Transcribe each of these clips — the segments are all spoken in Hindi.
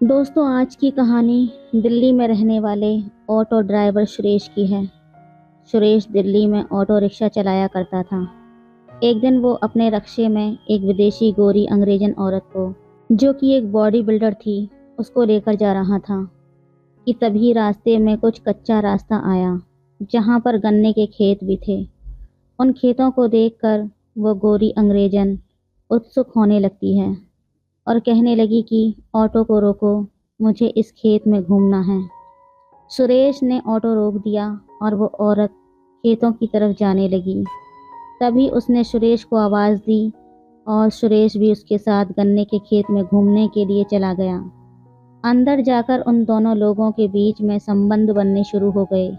दोस्तों, आज की कहानी दिल्ली में रहने वाले ऑटो ड्राइवर सुरेश की है। सुरेश दिल्ली में ऑटो रिक्शा चलाया करता था। एक दिन वो अपने रक्शे में एक विदेशी गोरी अंग्रेजन औरत को, जो कि एक बॉडी बिल्डर थी, उसको लेकर जा रहा था कि तभी रास्ते में कुछ कच्चा रास्ता आया, जहाँ पर गन्ने के खेत भी थे। उन खेतों को देखकर वो गोरी अंग्रेजन उत्सुक होने लगती है और कहने लगी कि ऑटो को रोको, मुझे इस खेत में घूमना है। सुरेश ने ऑटो रोक दिया और वो औरत खेतों की तरफ जाने लगी। तभी उसने सुरेश को आवाज़ दी और सुरेश भी उसके साथ गन्ने के खेत में घूमने के लिए चला गया। अंदर जाकर उन दोनों लोगों के बीच में संबंध बनने शुरू हो गए।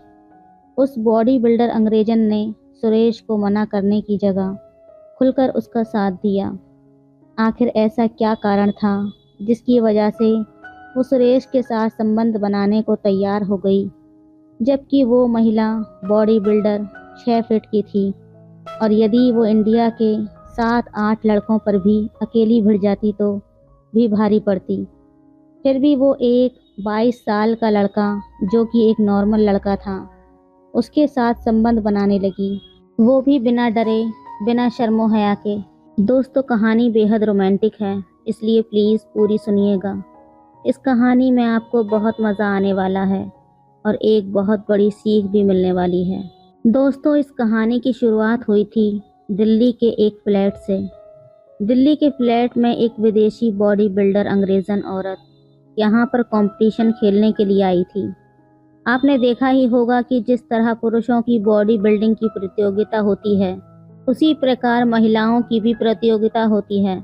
उस बॉडी बिल्डर अंग्रेजन ने सुरेश को मना करने की जगह खुलकर उसका साथ दिया। आखिर ऐसा क्या कारण था जिसकी वजह से वो सुरेश के साथ संबंध बनाने को तैयार हो गई, जबकि वो महिला बॉडी बिल्डर 6 फीट की थी और यदि वो इंडिया के 7-8 लड़कों पर भी अकेली भिड़ जाती तो भी भारी पड़ती। फिर भी वो एक 22 साल का लड़का, जो कि एक नॉर्मल लड़का था, उसके साथ संबंध बनाने लगी, वो भी बिना डरे, बिना शर्मो हया के। दोस्तों, कहानी बेहद रोमांटिक है, इसलिए प्लीज़ पूरी सुनिएगा। इस कहानी में आपको बहुत मज़ा आने वाला है और एक बहुत बड़ी सीख भी मिलने वाली है। दोस्तों, इस कहानी की शुरुआत हुई थी दिल्ली के एक फ्लैट से। दिल्ली के फ्लैट में एक विदेशी बॉडी बिल्डर अंग्रेज़न औरत यहाँ पर कंपटीशन खेलने के लिए आई थी। आपने देखा ही होगा कि जिस तरह पुरुषों की बॉडी बिल्डिंग की प्रतियोगिता होती है, उसी प्रकार महिलाओं की भी प्रतियोगिता होती है।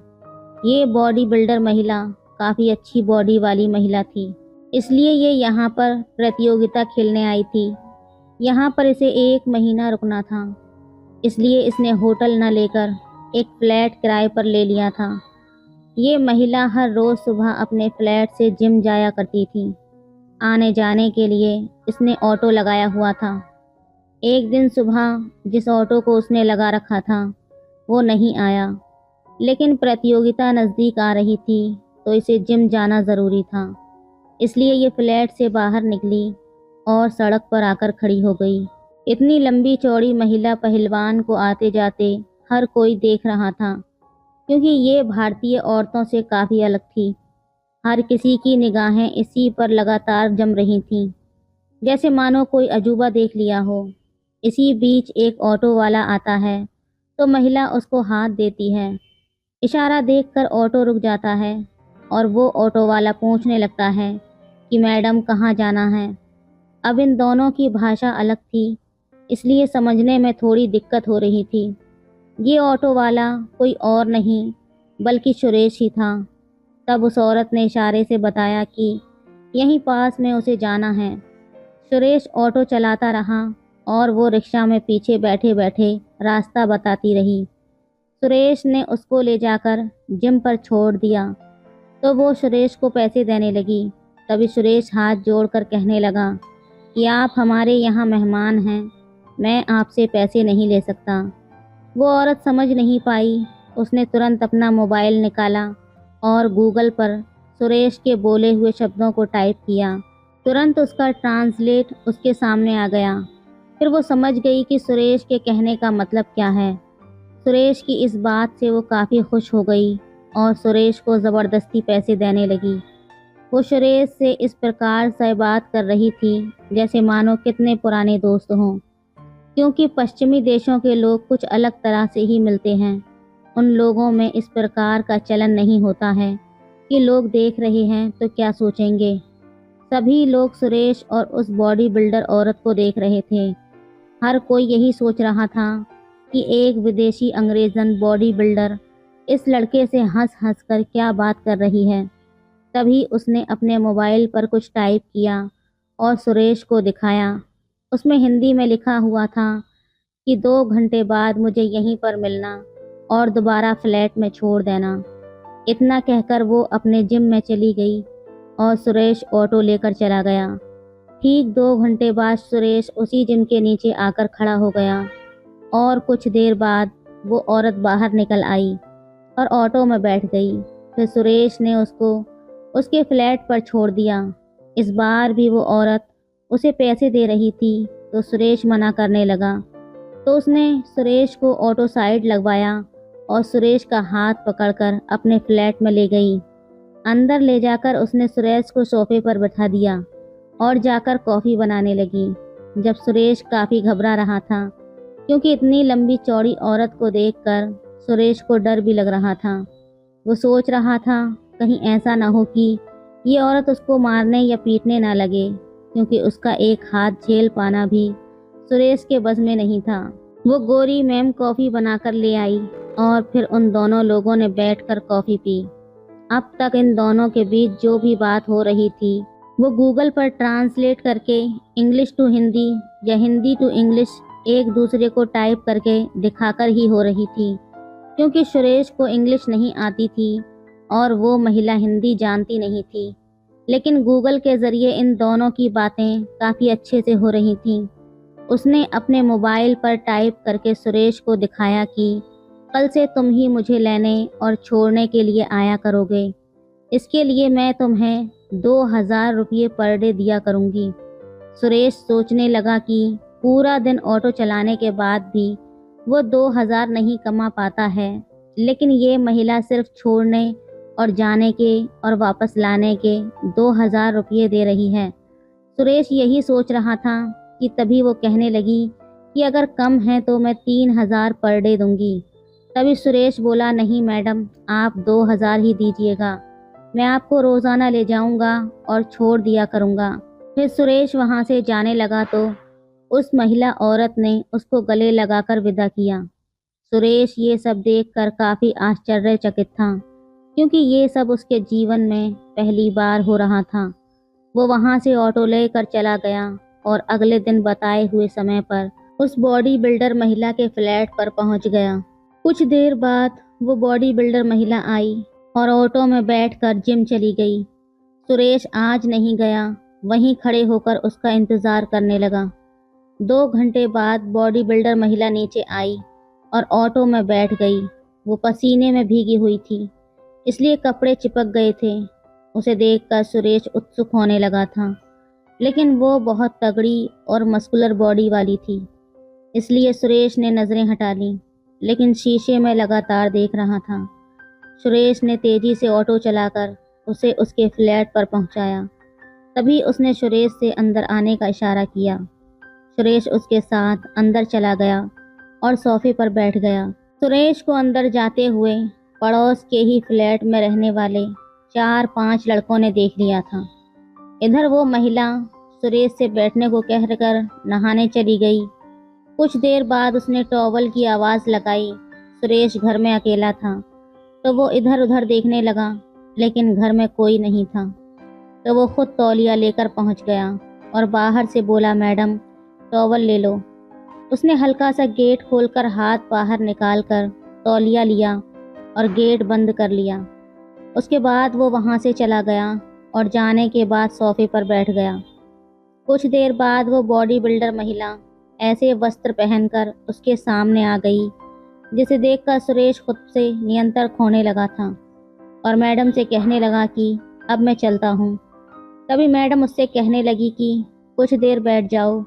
ये बॉडी बिल्डर महिला काफ़ी अच्छी बॉडी वाली महिला थी, इसलिए ये यहाँ पर प्रतियोगिता खेलने आई थी। यहाँ पर इसे 1 महीना रुकना था, इसलिए इसने होटल न लेकर एक फ्लैट किराए पर ले लिया था। ये महिला हर रोज़ सुबह अपने फ्लैट से जिम जाया करती थी। आने जाने के लिए इसने ऑटो लगाया हुआ था। एक दिन सुबह जिस ऑटो को उसने लगा रखा था वो नहीं आया, लेकिन प्रतियोगिता नज़दीक आ रही थी तो इसे जिम जाना ज़रूरी था। इसलिए ये फ्लैट से बाहर निकली और सड़क पर आकर खड़ी हो गई। इतनी लंबी चौड़ी महिला पहलवान को आते जाते हर कोई देख रहा था, क्योंकि ये भारतीय औरतों से काफ़ी अलग थी। हर किसी की निगाहें इसी पर लगातार जम रही थीं, जैसे मानो कोई अजूबा देख लिया हो। इसी बीच एक ऑटो वाला आता है तो महिला उसको हाथ देती है। इशारा देखकर ऑटो रुक जाता है और वो ऑटो वाला पूछने लगता है कि मैडम, कहाँ जाना है। अब इन दोनों की भाषा अलग थी, इसलिए समझने में थोड़ी दिक्कत हो रही थी। ये ऑटो वाला कोई और नहीं बल्कि सुरेश ही था। तब उस औरत ने इशारे से बताया कि यहीं पास में उसे जाना है। सुरेश ऑटो चलाता रहा और वो रिक्शा में पीछे बैठे बैठे रास्ता बताती रही। सुरेश ने उसको ले जाकर जिम पर छोड़ दिया तो वो सुरेश को पैसे देने लगी। तभी सुरेश हाथ जोड़कर कहने लगा कि आप हमारे यहाँ मेहमान हैं, मैं आपसे पैसे नहीं ले सकता। वो औरत समझ नहीं पाई। उसने तुरंत अपना मोबाइल निकाला और गूगल पर सुरेश के बोले हुए शब्दों को टाइप किया। तुरंत उसका ट्रांसलेट उसके सामने आ गया। फिर वो समझ गई कि सुरेश के कहने का मतलब क्या है। सुरेश की इस बात से वो काफ़ी खुश हो गई और सुरेश को ज़बरदस्ती पैसे देने लगी। वो सुरेश से इस प्रकार से बात कर रही थी जैसे मानो कितने पुराने दोस्त हों, क्योंकि पश्चिमी देशों के लोग कुछ अलग तरह से ही मिलते हैं। उन लोगों में इस प्रकार का चलन नहीं होता है कि लोग देख रहे हैं तो क्या सोचेंगे। सभी लोग सुरेश और उस बॉडी बिल्डर औरत को देख रहे थे। हर कोई यही सोच रहा था कि एक विदेशी अंग्रेज़न बॉडी बिल्डर इस लड़के से हंस हंस कर क्या बात कर रही है। तभी उसने अपने मोबाइल पर कुछ टाइप किया और सुरेश को दिखाया। उसमें हिंदी में लिखा हुआ था कि 2 घंटे बाद मुझे यहीं पर मिलना और दोबारा फ्लैट में छोड़ देना। इतना कहकर वो अपने जिम में चली गई और सुरेश ऑटो लेकर चला गया। ठीक 2 घंटे बाद सुरेश उसी जिम के नीचे आकर खड़ा हो गया और कुछ देर बाद वो औरत बाहर निकल आई और ऑटो में बैठ गई। फिर सुरेश ने उसको उसके फ्लैट पर छोड़ दिया। इस बार भी वो औरत उसे पैसे दे रही थी तो सुरेश मना करने लगा। तो उसने सुरेश को ऑटो साइड लगवाया और सुरेश का हाथ पकड़कर अपने फ्लैट में ले गई। अंदर ले जाकर उसने सुरेश को सोफे पर बैठा दिया और जाकर कॉफ़ी बनाने लगी। जब सुरेश काफ़ी घबरा रहा था क्योंकि इतनी लंबी चौड़ी औरत को देखकर सुरेश को डर भी लग रहा था। वो सोच रहा था कहीं ऐसा ना हो कि ये औरत उसको मारने या पीटने ना लगे, क्योंकि उसका एक हाथ झेल पाना भी सुरेश के बस में नहीं था। वो गोरी मैम कॉफ़ी बनाकर ले आई और फिर उन दोनों लोगों ने बैठकर कॉफ़ी पी। अब तक इन दोनों के बीच जो भी बात हो रही थी वो गूगल पर ट्रांसलेट करके इंग्लिश टू हिंदी या हिंदी टू इंग्लिश एक दूसरे को टाइप करके दिखाकर ही हो रही थी, क्योंकि सुरेश को इंग्लिश नहीं आती थी और वो महिला हिंदी जानती नहीं थी। लेकिन गूगल के ज़रिए इन दोनों की बातें काफ़ी अच्छे से हो रही थीं। उसने अपने मोबाइल पर टाइप करके सुरेश को दिखाया कि कल से तुम ही मुझे लेने और छोड़ने के लिए आया करोगे। इसके लिए मैं तुम्हें 2000 रुपये पर डे दिया करूँगी। सुरेश सोचने लगा कि पूरा दिन ऑटो चलाने के बाद भी वो 2000 नहीं कमा पाता है, लेकिन ये महिला सिर्फ छोड़ने और जाने के और वापस लाने के 2000 रुपये दे रही है। सुरेश यही सोच रहा था कि तभी वो कहने लगी कि अगर कम है तो मैं 3000 पर डे दूंगी। तभी सुरेश बोला, नहीं मैडम, आप 2000 ही दीजिएगा, मैं आपको रोज़ाना ले जाऊंगा और छोड़ दिया करूंगा। फिर सुरेश वहां से जाने लगा तो उस महिला औरत ने उसको गले लगाकर विदा किया। सुरेश ये सब देखकर काफ़ी आश्चर्यचकित था, क्योंकि ये सब उसके जीवन में पहली बार हो रहा था। वो वहां से ऑटो लेकर चला गया और अगले दिन बताए हुए समय पर उस बॉडी बिल्डर महिला के फ्लैट पर पहुंच गया। कुछ देर बाद वो बॉडी बिल्डर महिला आई और ऑटो में बैठकर जिम चली गई। सुरेश आज नहीं गया, वहीं खड़े होकर उसका इंतज़ार करने लगा। 2 घंटे बाद बॉडी बिल्डर महिला नीचे आई और ऑटो में बैठ गई। वो पसीने में भीगी हुई थी, इसलिए कपड़े चिपक गए थे। उसे देखकर सुरेश उत्सुक होने लगा था, लेकिन वो बहुत तगड़ी और मस्कुलर बॉडी वाली थी, इसलिए सुरेश ने नज़रें हटा लीं, लेकिन शीशे में लगातार देख रहा था। सुरेश ने तेज़ी से ऑटो चलाकर उसे उसके फ्लैट पर पहुंचाया। तभी उसने सुरेश से अंदर आने का इशारा किया। सुरेश उसके साथ अंदर चला गया और सोफे पर बैठ गया। सुरेश को अंदर जाते हुए पड़ोस के ही फ्लैट में रहने वाले 4-5 लड़कों ने देख लिया था। इधर वो महिला सुरेश से बैठने को कहकर नहाने चली गई। कुछ देर बाद उसने टॉवल की आवाज़ लगाई। सुरेश घर में अकेला था तो वो इधर उधर देखने लगा, लेकिन घर में कोई नहीं था। तो वो खुद तौलिया लेकर पहुंच गया और बाहर से बोला, मैडम टॉवल ले लो। उसने हल्का सा गेट खोलकर हाथ बाहर निकालकर तौलिया लिया और गेट बंद कर लिया। उसके बाद वो वहाँ से चला गया और जाने के बाद सोफे पर बैठ गया। कुछ देर बाद वो बॉडी बिल्डर महिला ऐसे वस्त्र पहनकर उसके सामने आ गई, जिसे देखकर सुरेश खुद से नियंत्रण खोने लगा था और मैडम से कहने लगा कि अब मैं चलता हूँ। तभी मैडम उससे कहने लगी कि कुछ देर बैठ जाओ।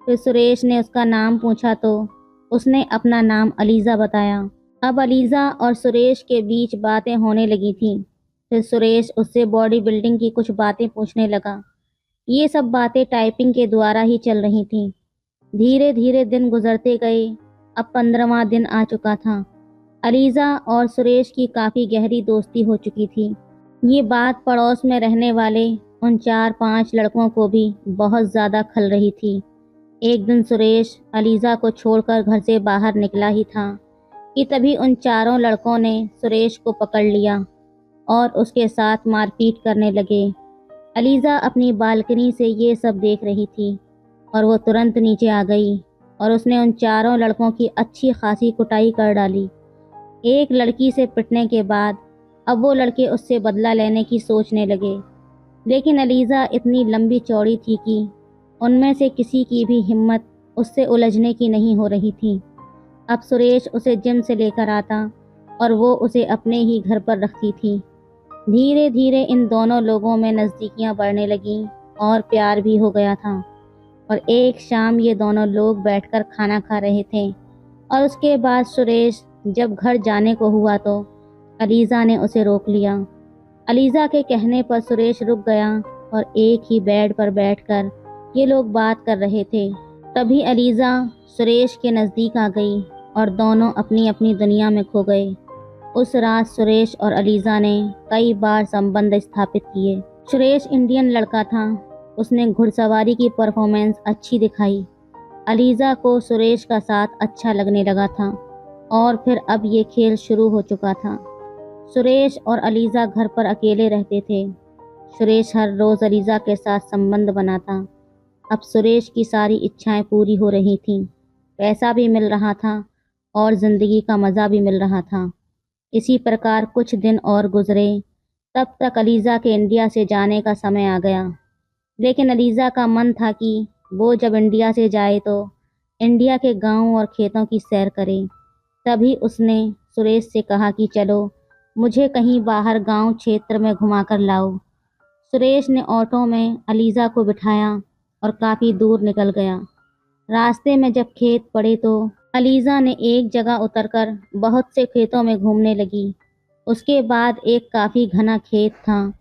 फिर सुरेश ने उसका नाम पूछा तो उसने अपना नाम अलीज़ा बताया। अब अलीज़ा और सुरेश के बीच बातें होने लगी थीं। फिर सुरेश उससे बॉडी बिल्डिंग की कुछ बातें पूछने लगा। ये सब बातें टाइपिंग के द्वारा ही चल रही थीं। धीरे धीरे दिन गुजरते गए। अब 15वां दिन आ चुका था। अलीज़ा और सुरेश की काफ़ी गहरी दोस्ती हो चुकी थी। ये बात पड़ोस में रहने वाले उन 4-5 लड़कों को भी बहुत ज़्यादा खल रही थी। एक दिन सुरेश अलीज़ा को छोड़कर घर से बाहर निकला ही था कि तभी उन चारों लड़कों ने सुरेश को पकड़ लिया और उसके साथ मारपीट करने लगे। अलीज़ा अपनी बालकनी से ये सब देख रही थी और वो तुरंत नीचे आ गई और उसने उन चारों लड़कों की अच्छी खासी कुटाई कर डाली। एक लड़की से पिटने के बाद अब वो लड़के उससे बदला लेने की सोचने लगे, लेकिन अलीज़ा इतनी लंबी चौड़ी थी कि उनमें से किसी की भी हिम्मत उससे उलझने की नहीं हो रही थी। अब सुरेश उसे जिम से लेकर आता और वो उसे अपने ही घर पर रखती थी। धीरे धीरे इन दोनों लोगों में नज़दीकियां बढ़ने लगीं और प्यार भी हो गया था। और एक शाम ये दोनों लोग बैठकर खाना खा रहे थे और उसके बाद सुरेश जब घर जाने को हुआ तो अलीज़ा ने उसे रोक लिया। अलीज़ा के कहने पर सुरेश रुक गया और एक ही बेड पर बैठकर ये लोग बात कर रहे थे। तभी अलीज़ा सुरेश के नज़दीक आ गई और दोनों अपनी अपनी दुनिया में खो गए। उस रात सुरेश और अलीज़ा ने कई बार संबंध स्थापित किए। सुरेश इंडियन लड़का था, उसने घुड़सवारी की परफॉर्मेंस अच्छी दिखाई। अलीज़ा को सुरेश का साथ अच्छा लगने लगा था और फिर अब ये खेल शुरू हो चुका था। सुरेश और अलीज़ा घर पर अकेले रहते थे। सुरेश हर रोज़ अलीज़ा के साथ संबंध बनाता। अब सुरेश की सारी इच्छाएं पूरी हो रही थीं, पैसा भी मिल रहा था और ज़िंदगी का मज़ा भी मिल रहा था। इसी प्रकार कुछ दिन और गुजरे। तब तक अलीज़ा के इंडिया से जाने का समय आ गया। लेकिन अलीज़ा का मन था कि वो जब इंडिया से जाए तो इंडिया के गांव और खेतों की सैर करे। तभी उसने सुरेश से कहा कि चलो मुझे कहीं बाहर गांव क्षेत्र में घुमा कर लाओ। सुरेश ने ऑटो में अलीज़ा को बिठाया और काफ़ी दूर निकल गया। रास्ते में जब खेत पड़े तो अलीज़ा ने एक जगह उतरकर बहुत से खेतों में घूमने लगी। उसके बाद एक काफ़ी घना खेत था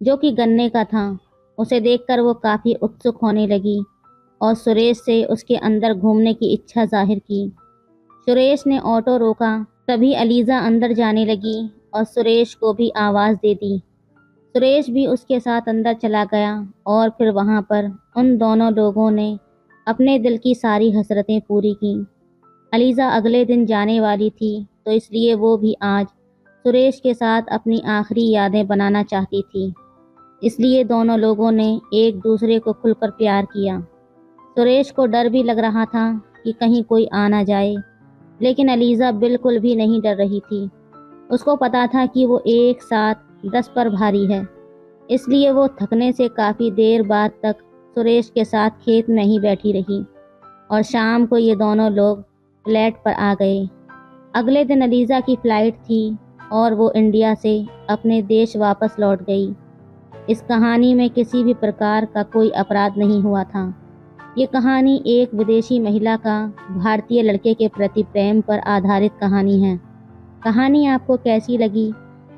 जो कि गन्ने का था। उसे देखकर वो काफ़ी उत्सुक होने लगी और सुरेश से उसके अंदर घूमने की इच्छा जाहिर की। सुरेश ने ऑटो रोका, तभी अलीज़ा अंदर जाने लगी और सुरेश को भी आवाज़ दे दी। सुरेश भी उसके साथ अंदर चला गया और फिर वहाँ पर उन दोनों लोगों ने अपने दिल की सारी हसरतें पूरी की। अलीज़ा अगले दिन जाने वाली थी तो इसलिए वो भी आज सुरेश के साथ अपनी आखिरी यादें बनाना चाहती थी। इसलिए दोनों लोगों ने एक दूसरे को खुलकर प्यार किया। सुरेश को डर भी लग रहा था कि कहीं कोई आ ना जाए, लेकिन अलीज़ा बिल्कुल भी नहीं डर रही थी। उसको पता था कि वो एक साथ 10 पर भारी है, इसलिए वो थकने से काफ़ी देर बाद तक सुरेश के साथ खेत में ही बैठी रही और शाम को ये दोनों लोग फ्लैट पर आ गए। अगले दिन अलीज़ा की फ़्लाइट थी और वो इंडिया से अपने देश वापस लौट गई। इस कहानी में किसी भी प्रकार का कोई अपराध नहीं हुआ था। ये कहानी एक विदेशी महिला का भारतीय लड़के के प्रति प्रेम पर आधारित कहानी है। कहानी आपको कैसी लगी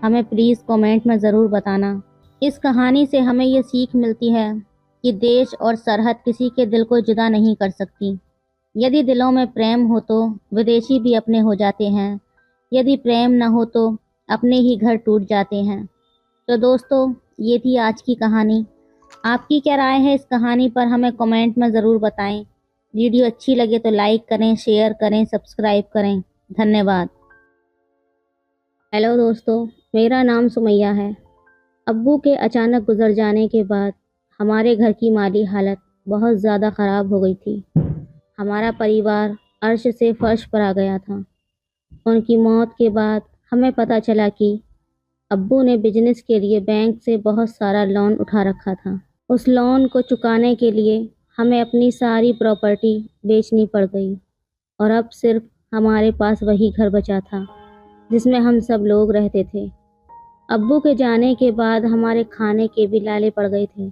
हमें प्लीज़ कमेंट में ज़रूर बताना। इस कहानी से हमें ये सीख मिलती है कि देश और सरहद किसी के दिल को जुदा नहीं कर सकती। यदि दिलों में प्रेम हो तो विदेशी भी अपने हो जाते हैं, यदि प्रेम न हो तो अपने ही घर टूट जाते हैं। तो दोस्तों, ये थी आज की कहानी। आपकी क्या राय है इस कहानी पर हमें कमेंट में ज़रूर बताएं। वीडियो अच्छी लगे तो लाइक करें, शेयर करें, सब्सक्राइब करें। धन्यवाद। हेलो दोस्तों, मेरा नाम सुमैया है। अब्बू के अचानक गुजर जाने के बाद हमारे घर की माली हालत बहुत ज़्यादा ख़राब हो गई थी। हमारा परिवार अर्श से फर्श पर आ गया था। उनकी मौत के बाद हमें पता चला कि अब्बू ने बिजनेस के लिए बैंक से बहुत सारा लोन उठा रखा था। उस लोन को चुकाने के लिए हमें अपनी सारी प्रॉपर्टी बेचनी पड़ गई और अब सिर्फ हमारे पास वही घर बचा था जिसमें हम सब लोग रहते थे। अब्बू के जाने के बाद हमारे खाने के भी लाले पड़ गए थे।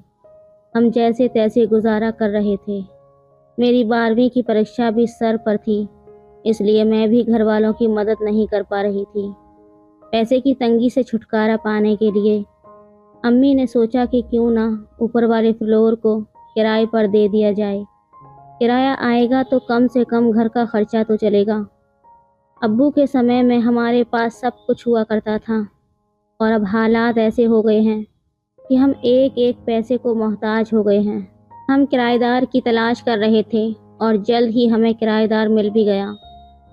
हम जैसे तैसे गुजारा कर रहे थे। मेरी 12वीं की परीक्षा भी सर पर थी, इसलिए मैं भी घर वालों की मदद नहीं कर पा रही थी। पैसे की तंगी से छुटकारा पाने के लिए अम्मी ने सोचा कि क्यों ना ऊपर वाले फ्लोर को किराए पर दे दिया जाए। किराया आएगा तो कम से कम घर का खर्चा तो चलेगा। अब्बू के समय में हमारे पास सब कुछ हुआ करता था और अब हालात ऐसे हो गए हैं कि हम एक एक पैसे को मोहताज हो गए हैं। हम किराएदार की तलाश कर रहे थे और जल्द ही हमें किराएदार मिल भी गया।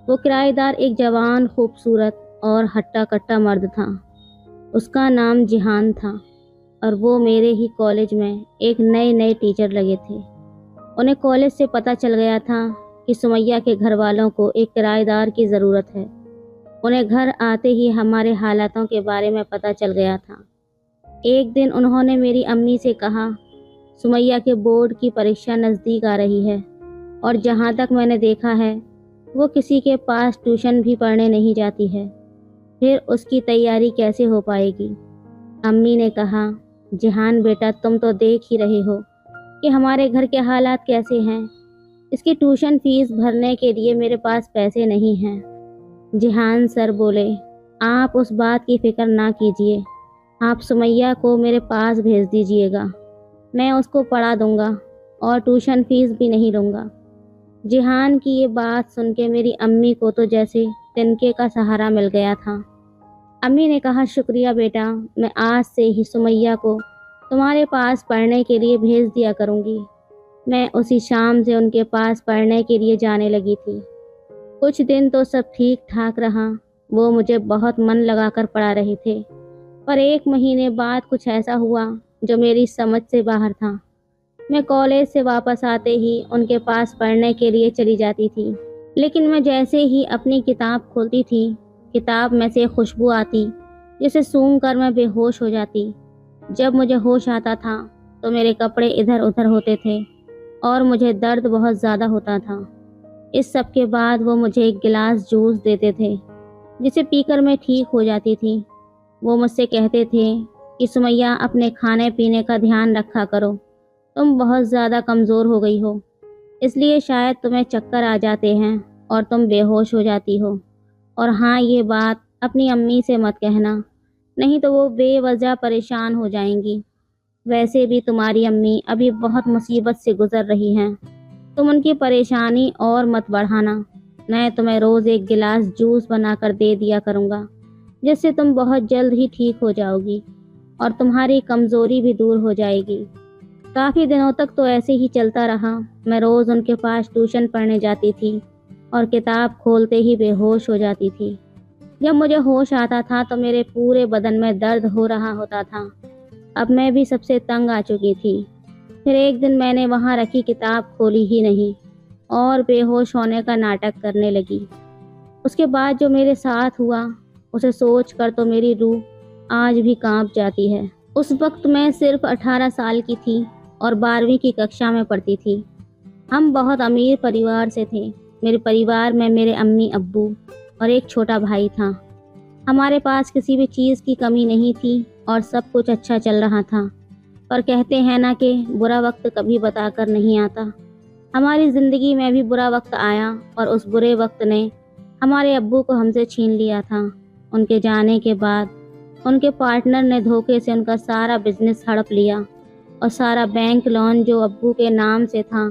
वो किराएदार एक जवान, खूबसूरत और हट्टा कट्टा मर्द था। उसका नाम जिहान था और वो मेरे ही कॉलेज में एक नए टीचर लगे थे। उन्हें कॉलेज से पता चल गया था कि सुमैया के घर वालों को एक किराएदार की ज़रूरत है। उन्हें घर आते ही हमारे हालातों के बारे में पता चल गया था। एक दिन उन्होंने मेरी अम्मी से कहा, सुमैया के बोर्ड की परीक्षा नज़दीक आ रही है और जहाँ तक मैंने देखा है वो किसी के पास ट्यूशन भी पढ़ने नहीं जाती है, फिर उसकी तैयारी कैसे हो पाएगी। अम्मी ने कहा, जिहान बेटा, तुम तो देख ही रहे हो कि हमारे घर के हालात कैसे हैं। इसकी ट्यूशन फीस भरने के लिए मेरे पास पैसे नहीं हैं। जिहान सर बोले, आप उस बात की फिक्र ना कीजिए, आप सुमैया को मेरे पास भेज दीजिएगा, मैं उसको पढ़ा दूंगा और ट्यूशन फीस भी नहीं लूँगा। जिहान की ये बात सुन के मेरी अम्मी को तो जैसे तिनके का सहारा मिल गया था। अम्मी ने कहा, शुक्रिया बेटा, मैं आज से ही सुमैया को तुम्हारे पास पढ़ने के लिए भेज दिया करूँगी। मैं उसी शाम से उनके पास पढ़ने के लिए जाने लगी थी। कुछ दिन तो सब ठीक ठाक रहा, वो मुझे बहुत मन लगाकर पढ़ा रहे थे, पर एक महीने बाद कुछ ऐसा हुआ जो मेरी समझ से बाहर था। मैं कॉलेज से वापस आते ही उनके पास पढ़ने के लिए चली जाती थी, लेकिन मैं जैसे ही अपनी किताब खोलती थी, किताब में से खुशबू आती जिसे सूंघकर मैं बेहोश हो जाती। जब मुझे होश आता था तो मेरे कपड़े इधर उधर होते थे और मुझे दर्द बहुत ज़्यादा होता था। इस सब के बाद वो मुझे एक गिलास जूस देते थे जिसे पीकर मैं ठीक हो जाती थी। वो मुझसे कहते थे कि सुमैया, अपने खाने पीने का ध्यान रखा करो, तुम बहुत ज़्यादा कमज़ोर हो गई हो, इसलिए शायद तुम्हें चक्कर आ जाते हैं और तुम बेहोश हो जाती हो। और हाँ, ये बात अपनी अम्मी से मत कहना, नहीं तो वो बेवजह परेशान हो जाएंगी। वैसे भी तुम्हारी अम्मी अभी बहुत मुसीबत से गुजर रही हैं, तुम उनकी परेशानी और मत बढ़ाना। मैं तुम्हें रोज़ एक गिलास जूस बनाकर दे दिया करूँगा, जिससे तुम बहुत जल्द ही ठीक हो जाओगी और तुम्हारी कमज़ोरी भी दूर हो जाएगी। काफ़ी दिनों तक तो ऐसे ही चलता रहा। मैं रोज़ उनके पास ट्यूशन पढ़ने जाती थी और किताब खोलते ही बेहोश हो जाती थी। जब मुझे होश आता था तो मेरे पूरे बदन में दर्द हो रहा होता था। अब मैं भी सबसे तंग आ चुकी थी। फिर एक दिन मैंने वहाँ रखी किताब खोली ही नहीं और बेहोश होने का नाटक करने लगी। उसके बाद जो मेरे साथ हुआ, उसे सोच कर तो मेरी रूह आज भी कांप जाती है। उस वक्त मैं सिर्फ 18 साल की थी और 12वीं की कक्षा में पढ़ती थी। हम बहुत अमीर परिवार से थे। मेरे परिवार में मेरे अम्मी अब्बू और एक छोटा भाई था। हमारे पास किसी भी चीज़ की कमी नहीं थी और सब कुछ अच्छा चल रहा था। पर कहते हैं ना कि बुरा वक्त कभी बताकर नहीं आता। हमारी ज़िंदगी में भी बुरा वक्त आया और उस बुरे वक्त ने हमारे अब्बू को हमसे छीन लिया था। उनके जाने के बाद उनके पार्टनर ने धोखे से उनका सारा बिजनेस हड़प लिया और सारा बैंक लोन जो अब्बू के नाम से था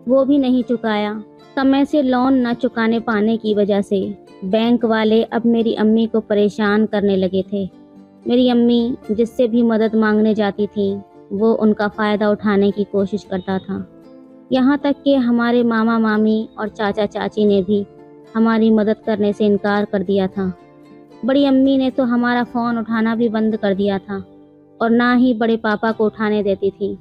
वो भी नहीं चुकाया। समय से लोन न चुकाने पाने की वजह से बैंक वाले अब मेरी अम्मी को परेशान करने लगे थे। मेरी अम्मी जिससे भी मदद मांगने जाती थी वो उनका फ़ायदा उठाने की कोशिश करता था। यहाँ तक कि हमारे मामा मामी और चाचा चाची ने भी हमारी मदद करने से इनकार कर दिया था। बड़ी अम्मी ने तो हमारा फ़ोन उठाना भी बंद कर दिया था और ना ही बड़े पापा को उठाने देती थी।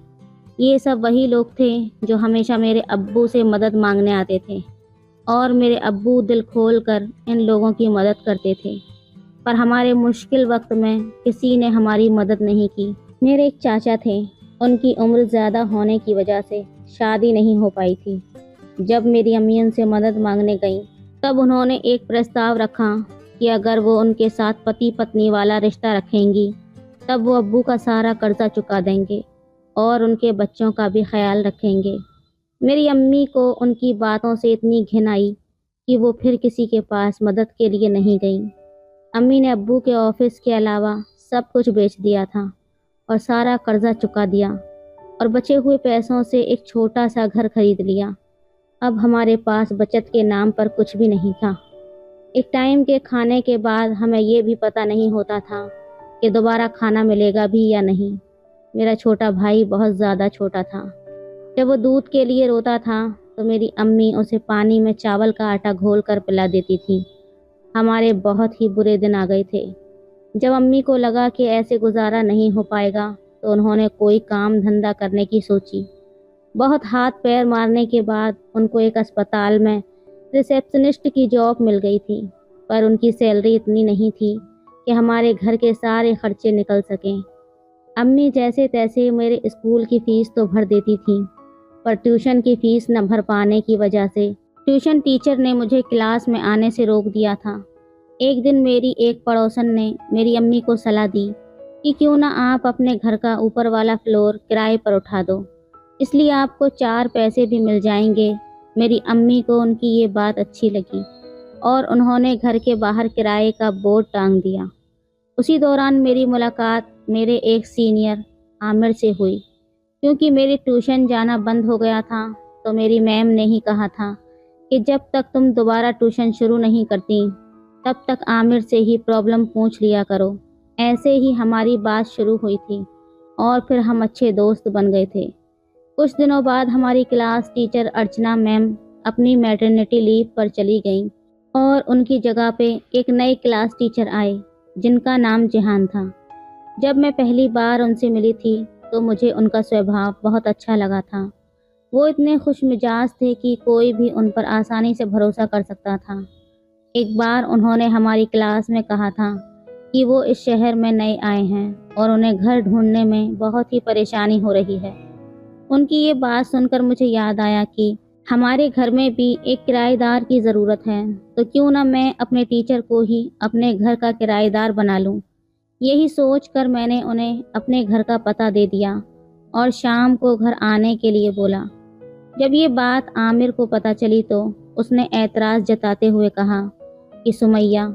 ये सब वही लोग थे जो हमेशा मेरे अब्बू से मदद मांगने आते थे और मेरे अब्बू दिल खोल कर इन लोगों की मदद करते थे। पर हमारे मुश्किल वक्त में किसी ने हमारी मदद नहीं की। मेरे एक चाचा थे, उनकी उम्र ज़्यादा होने की वजह से शादी नहीं हो पाई थी। जब मेरी अम्मी उनसे मदद मांगने गई तब उन्होंने एक प्रस्ताव रखा कि अगर वो उनके साथ पति पत्नी वाला रिश्ता रखेंगी तब वो अब्बू का सारा कर्जा चुका देंगे और उनके बच्चों का भी ख्याल रखेंगे। मेरी अम्मी को उनकी बातों से इतनी घिन आई कि वो फिर किसी के पास मदद के लिए नहीं गई। अम्मी ने अब्बू के ऑफिस के अलावा सब कुछ बेच दिया था और सारा कर्जा चुका दिया और बचे हुए पैसों से एक छोटा सा घर खरीद लिया। अब हमारे पास बचत के नाम पर कुछ भी नहीं था। एक टाइम के खाने के बाद हमें ये भी पता नहीं होता था कि दोबारा खाना मिलेगा भी या नहीं। मेरा छोटा भाई बहुत ज़्यादा छोटा था। जब वो दूध के लिए रोता था तो मेरी अम्मी उसे पानी में चावल का आटा घोल कर पिला देती थी। हमारे बहुत ही बुरे दिन आ गए थे। जब अम्मी को लगा कि ऐसे गुजारा नहीं हो पाएगा तो उन्होंने कोई काम धंधा करने की सोची। बहुत हाथ पैर मारने के बाद उनको एक अस्पताल में रिसेप्शनिस्ट की जॉब मिल गई थी, पर उनकी सैलरी इतनी नहीं थी कि हमारे घर के सारे खर्चे निकल सकें। अम्मी जैसे तैसे मेरे स्कूल की फ़ीस तो भर देती थी, पर ट्यूशन की फ़ीस न भर पाने की वजह से ट्यूशन टीचर ने मुझे क्लास में आने से रोक दिया था। एक दिन मेरी एक पड़ोसन ने मेरी अम्मी को सलाह दी कि क्यों ना आप अपने घर का ऊपर वाला फ्लोर किराए पर उठा दो, इसलिए आपको 4 पैसे भी मिल जाएंगे। मेरी अम्मी को उनकी ये बात अच्छी लगी और उन्होंने घर के बाहर किराए का बोर्ड टांग दिया। उसी दौरान मेरी मुलाकात मेरे एक सीनियर आमिर से हुई। क्योंकि मेरी ट्यूशन जाना बंद हो गया था, तो मेरी मैम ने ही कहा था कि जब तक तुम दोबारा ट्यूशन शुरू नहीं करती, तब तक आमिर से ही प्रॉब्लम पूछ लिया करो। ऐसे ही हमारी बात शुरू हुई थी और फिर हम अच्छे दोस्त बन गए थे। कुछ दिनों बाद हमारी क्लास टीचर अर्चना मैम अपनी मैटरनिटी लीव पर चली गईं और उनकी जगह पे एक नई क्लास टीचर आए जिनका नाम जिहान था। जब मैं पहली बार उनसे मिली थी, तो मुझे उनका स्वभाव बहुत अच्छा लगा था। वो इतने खुश मिजाज थे कि कोई भी उन पर आसानी से भरोसा कर सकता था। एक बार उन्होंने हमारी क्लास में कहा था कि वो इस शहर में नए आए हैं और उन्हें घर ढूंढने में बहुत ही परेशानी हो रही है। उनकी ये बात सुनकर मुझे याद आया कि हमारे घर में भी एक किराएदार की ज़रूरत है, तो क्यों ना मैं अपने टीचर को ही अपने घर का किराएदार बना लूं। यही सोचकर मैंने उन्हें अपने घर का पता दे दिया और शाम को घर आने के लिए बोला। जब ये बात आमिर को पता चली, तो उसने ऐतराज़ जताते हुए कहा कि सुमैया,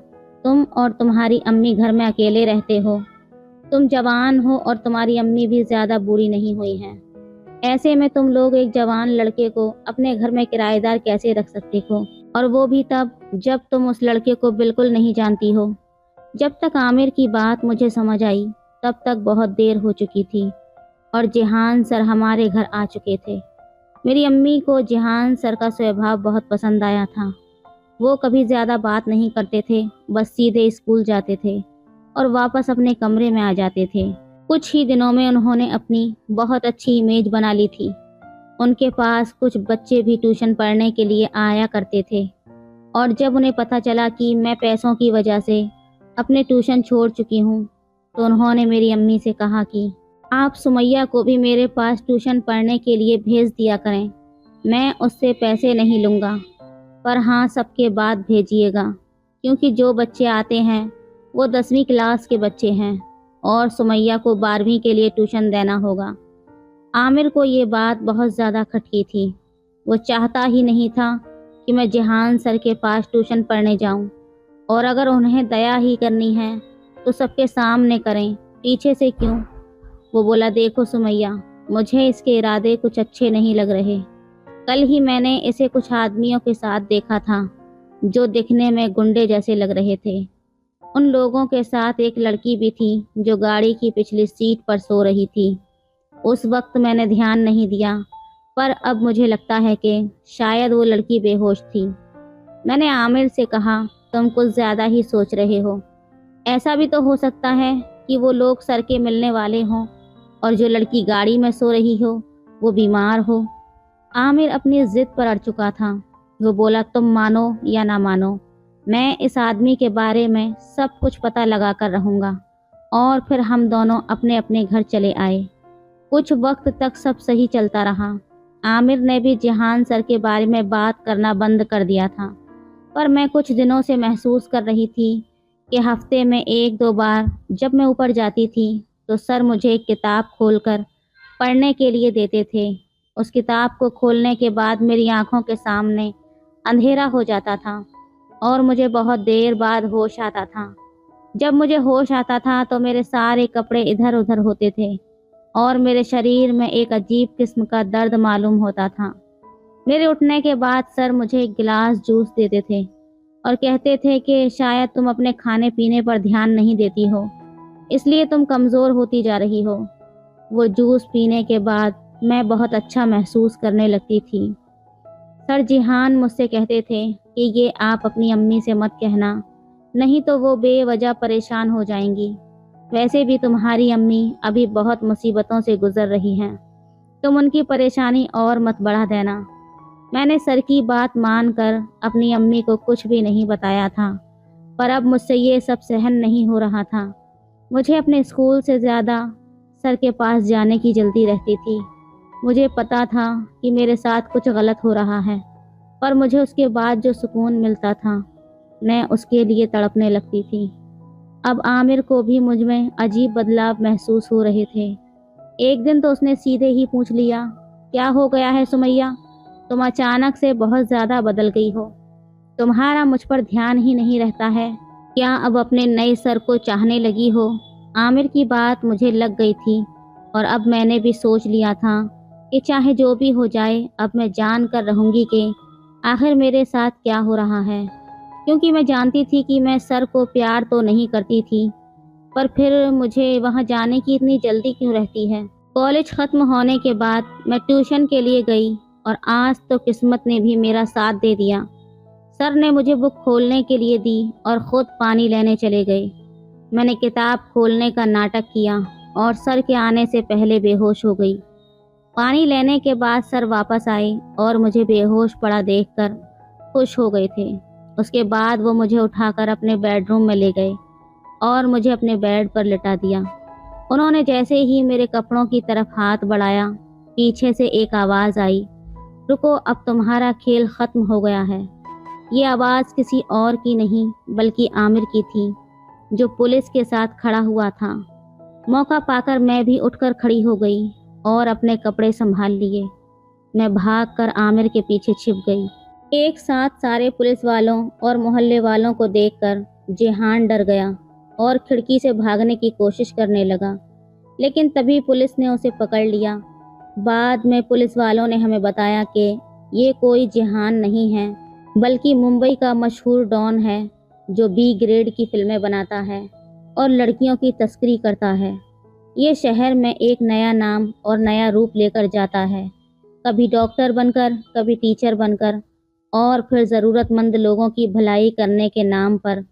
तुम और तुम्हारी अम्मी घर में अकेले रहते हो। तुम जवान हो और तुम्हारी अम्मी भी ज़्यादा बुरी नहीं हुई हैं। ऐसे में तुम लोग एक जवान लड़के को अपने घर में किराएदार कैसे रख सकते हो, और वो भी तब जब तुम उस लड़के को बिल्कुल नहीं जानती हो। जब तक आमिर की बात मुझे समझ आई, तब तक बहुत देर हो चुकी थी और जिहान सर हमारे घर आ चुके थे। मेरी अम्मी को जिहान सर का स्वभाव बहुत पसंद आया था। वो कभी ज़्यादा बात नहीं करते थे, बस सीधे स्कूल जाते थे और वापस अपने कमरे में आ जाते थे। कुछ ही दिनों में उन्होंने अपनी बहुत अच्छी इमेज बना ली थी। उनके पास कुछ बच्चे भी ट्यूशन पढ़ने के लिए आया करते थे और जब उन्हें पता चला कि मैं पैसों की वजह से अपने ट्यूशन छोड़ चुकी हूँ, तो उन्होंने मेरी अम्मी से कहा कि आप सुमैया को भी मेरे पास ट्यूशन पढ़ने के लिए भेज दिया करें। मैं उससे पैसे नहीं लूँगा, पर हाँ, सबके बाद भेजिएगा, क्योंकि जो बच्चे आते हैं वो 10वीं क्लास के बच्चे हैं और सुमैया को 12वीं के लिए ट्यूशन देना होगा। आमिर को ये बात बहुत ज़्यादा खटकी थी। वो चाहता ही नहीं था कि मैं जिहान सर के पास ट्यूशन पढ़ने जाऊं, और अगर उन्हें दया ही करनी है तो सबके सामने करें, पीछे से क्यों। वो बोला, देखो सुमैया, मुझे इसके इरादे कुछ अच्छे नहीं लग रहे। कल ही मैंने इसे कुछ आदमियों के साथ देखा था जो दिखने में गुंडे जैसे लग रहे थे। उन लोगों के साथ एक लड़की भी थी जो गाड़ी की पिछली सीट पर सो रही थी। उस वक्त मैंने ध्यान नहीं दिया, पर अब मुझे लगता है कि शायद वो लड़की बेहोश थी। मैंने आमिर से कहा, तुम कुछ ज़्यादा ही सोच रहे हो। ऐसा भी तो हो सकता है कि वो लोग सर के मिलने वाले हों और जो लड़की गाड़ी में सो रही हो वो बीमार हो। आमिर अपनी जिद पर अड़ चुका था। वो बोला, तुम मानो या ना मानो, मैं इस आदमी के बारे में सब कुछ पता लगा कर रहूँगा। और फिर हम दोनों अपने अपने घर चले आए। कुछ वक्त तक सब सही चलता रहा। आमिर ने भी जिहान सर के बारे में बात करना बंद कर दिया था, पर मैं कुछ दिनों से महसूस कर रही थी कि हफ्ते में 1-2 बार जब मैं ऊपर जाती थी, तो सर मुझे एक किताब खोलकर पढ़ने के लिए देते थे। उस किताब को खोलने के बाद मेरी आंखों के सामने अंधेरा हो जाता था और मुझे बहुत देर बाद होश आता था। जब मुझे होश आता था तो मेरे सारे कपड़े इधर उधर होते थे और मेरे शरीर में एक अजीब किस्म का दर्द मालूम होता था। मेरे उठने के बाद सर मुझे एक गिलास जूस देते थे और कहते थे कि शायद तुम अपने खाने पीने पर ध्यान नहीं देती हो, इसलिए तुम कमज़ोर होती जा रही हो। वो जूस पीने के बाद मैं बहुत अच्छा महसूस करने लगती थी। सर जिहान मुझसे कहते थे कि ये आप अपनी अम्मी से मत कहना, नहीं तो वो बेवजह परेशान हो जाएंगी। वैसे भी तुम्हारी अम्मी अभी बहुत मुसीबतों से गुजर रही हैं, तुम उनकी परेशानी और मत बढ़ा देना। मैंने सर की बात मानकर अपनी अम्मी को कुछ भी नहीं बताया था, पर अब मुझसे ये सब सहन नहीं हो रहा था। मुझे अपने स्कूल से ज़्यादा सर के पास जाने की जल्दी रहती थी। मुझे पता था कि मेरे साथ कुछ गलत हो रहा है, पर मुझे उसके बाद जो सुकून मिलता था, मैं उसके लिए तड़पने लगती थी। अब आमिर को भी मुझ में अजीब बदलाव महसूस हो रहे थे। एक दिन तो उसने सीधे ही पूछ लिया, क्या हो गया है सुमैया, तुम अचानक से बहुत ज़्यादा बदल गई हो। तुम्हारा मुझ पर ध्यान ही नहीं रहता है। क्या अब अपने नए सर को चाहने लगी हो। आमिर की बात मुझे लग गई थी और अब मैंने भी सोच लिया था कि चाहे जो भी हो जाए, अब मैं जान कर रहूँगी कि आखिर मेरे साथ क्या हो रहा है। क्योंकि मैं जानती थी कि मैं सर को प्यार तो नहीं करती थी, पर फिर मुझे वहाँ जाने की इतनी जल्दी क्यों रहती है। कॉलेज ख़त्म होने के बाद मैं ट्यूशन के लिए गई और आज तो किस्मत ने भी मेरा साथ दे दिया। सर ने मुझे बुक खोलने के लिए दी और ख़ुद पानी लेने चले गए। मैंने किताब खोलने का नाटक किया और सर के आने से पहले बेहोश हो गई। पानी लेने के बाद सर वापस आए और मुझे बेहोश पड़ा देखकर खुश हो गए थे। उसके बाद वो मुझे उठाकर अपने बेडरूम में ले गए और मुझे अपने बेड पर लिटा दिया। उन्होंने जैसे ही मेरे कपड़ों की तरफ हाथ बढ़ाया, पीछे से एक आवाज़ आई, रुको, अब तुम्हारा खेल ख़त्म हो गया है। ये आवाज़ किसी और की नहीं बल्कि आमिर की थी, जो पुलिस के साथ खड़ा हुआ था। मौका पाकर मैं भी उठकर खड़ी हो गई और अपने कपड़े संभाल लिए। मैं भागकर आमिर के पीछे छिप गई। एक साथ सारे पुलिस वालों और मोहल्ले वालों को देखकर जेहान डर गया और खिड़की से भागने की कोशिश करने लगा, लेकिन तभी पुलिस ने उसे पकड़ लिया। बाद में पुलिस वालों ने हमें बताया कि ये कोई जेहान नहीं है, बल्कि मुंबई का मशहूर डॉन है, जो बी ग्रेड की फिल्में बनाता है और लड़कियों की तस्करी करता है। ये शहर में एक नया नाम और नया रूप लेकर जाता है, कभी डॉक्टर बनकर, कभी टीचर बनकर, और फिर ज़रूरतमंद लोगों की भलाई करने के नाम पर